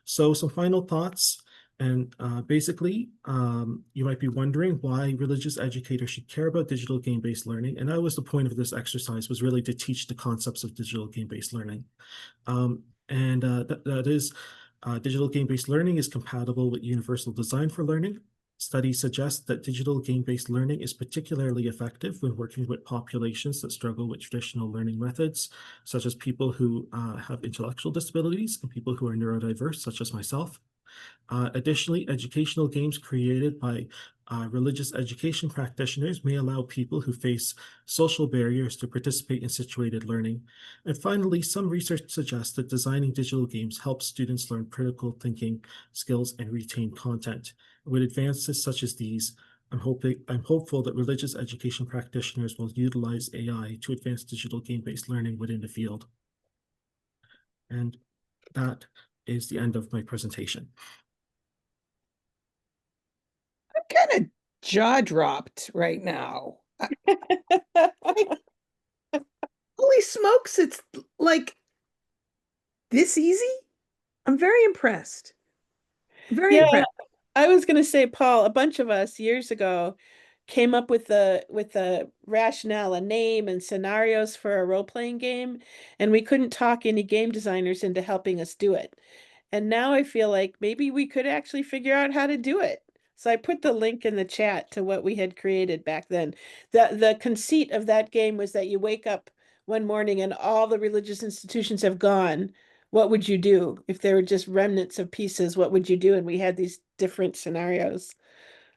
So some final thoughts. And basically, you might be wondering why religious educators should care about digital game-based learning. And that was the point of this exercise, was really to teach the concepts of digital game-based learning. That is, digital game-based learning is compatible with universal design for learning. Studies suggest that digital game-based learning is particularly effective when working with populations that struggle with traditional learning methods, such as people who have intellectual disabilities and people who are neurodiverse, such as myself. Additionally, educational games created by religious education practitioners may allow people who face social barriers to participate in situated learning. And finally, some research suggests that designing digital games helps students learn critical thinking skills and retain content. With advances such as these, I'm hopeful that religious education practitioners will utilize AI to advance digital game-based learning within the field. And that is the end of my presentation. I'm kind of jaw-dropped right now. Holy smokes, it's like this easy? I'm very impressed. Very impressed. I was going to say, Paul, a bunch of us years ago came up with the rationale, a name and scenarios for a role-playing game, and we couldn't talk any game designers into helping us do it. And now I feel like maybe we could actually figure out how to do it. So I put the link in the chat to what we had created back then. The conceit of that game was that you wake up one morning and all the religious institutions have gone. What would you do? If there were just remnants of pieces, what would you do? And we had these different scenarios.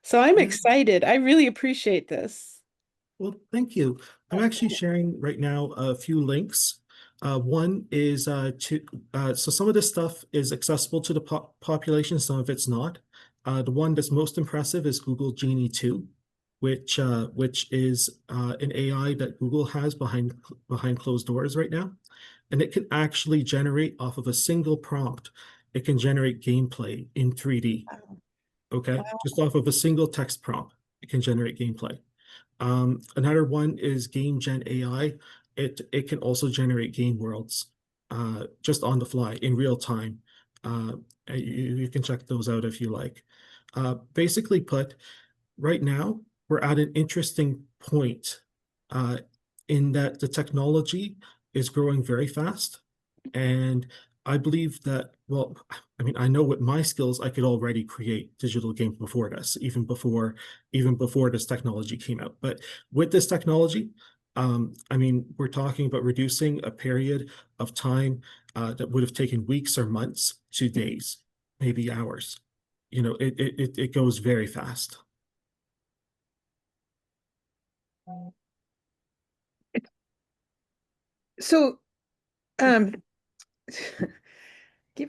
So I'm excited. I really appreciate this. Well, thank you. I'm actually sharing right now a few links. One is so some of this stuff is accessible to the population, some of it's not. The one that's most impressive is Google Genie 2, which is an AI that Google has behind closed doors right now. And it can actually generate off of a single prompt. It can generate gameplay in 3D. Okay, just off of a single text prompt, it can generate gameplay. Another one is Game Gen AI. It can also generate game worlds just on the fly in real time. You can check those out if you like. Basically put, right now, we're at an interesting point in that the technology is growing very fast. And I believe that, well, I mean, I know with my skills, I could already create digital games before this, even before this technology came out. But with this technology, I mean, we're talking about reducing a period of time that would have taken weeks or months to days, maybe hours. You know, it goes very fast. So, given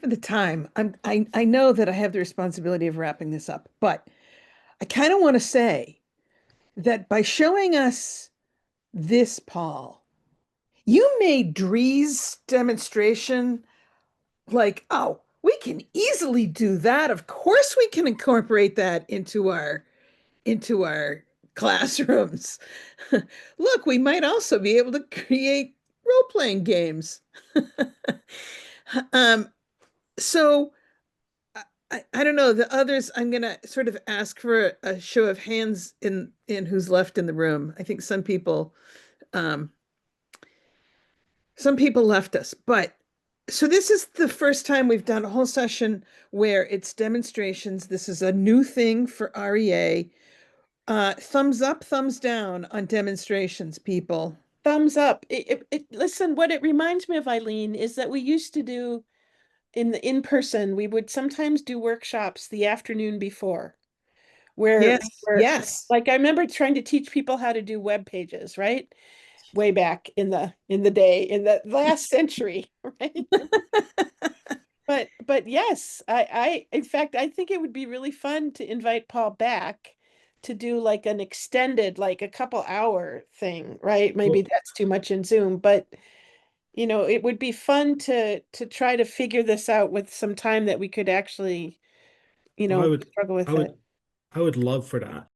the time, I know that I have the responsibility of wrapping this up, but I kind of want to say that by showing us this, Paul, you made Dree's demonstration like, oh, we can easily do that. Of course, we can incorporate that into our classrooms. Look, we might also be able to create role-playing games. So I don't know, the others, I'm gonna sort of ask for a show of hands in who's left in the room. I think some people left us, but so this is the first time we've done a whole session where it's demonstrations. This is a new thing for REA. Thumbs up, thumbs down on demonstrations, people. Thumbs up. Listen, what it reminds me of, Eileen, is that we used to do in person, we would sometimes do workshops the afternoon before, where yes. Like I remember trying to teach people how to do web pages, right? Way back in the day, in the last century, right? But yes, I in fact I think it would be really fun to invite Paul back to do like an extended, like a couple hour thing, right? Maybe that's too much in Zoom, but you know, it would be fun to try to figure this out with some time that we could actually, you know, struggle with it. I would love for that.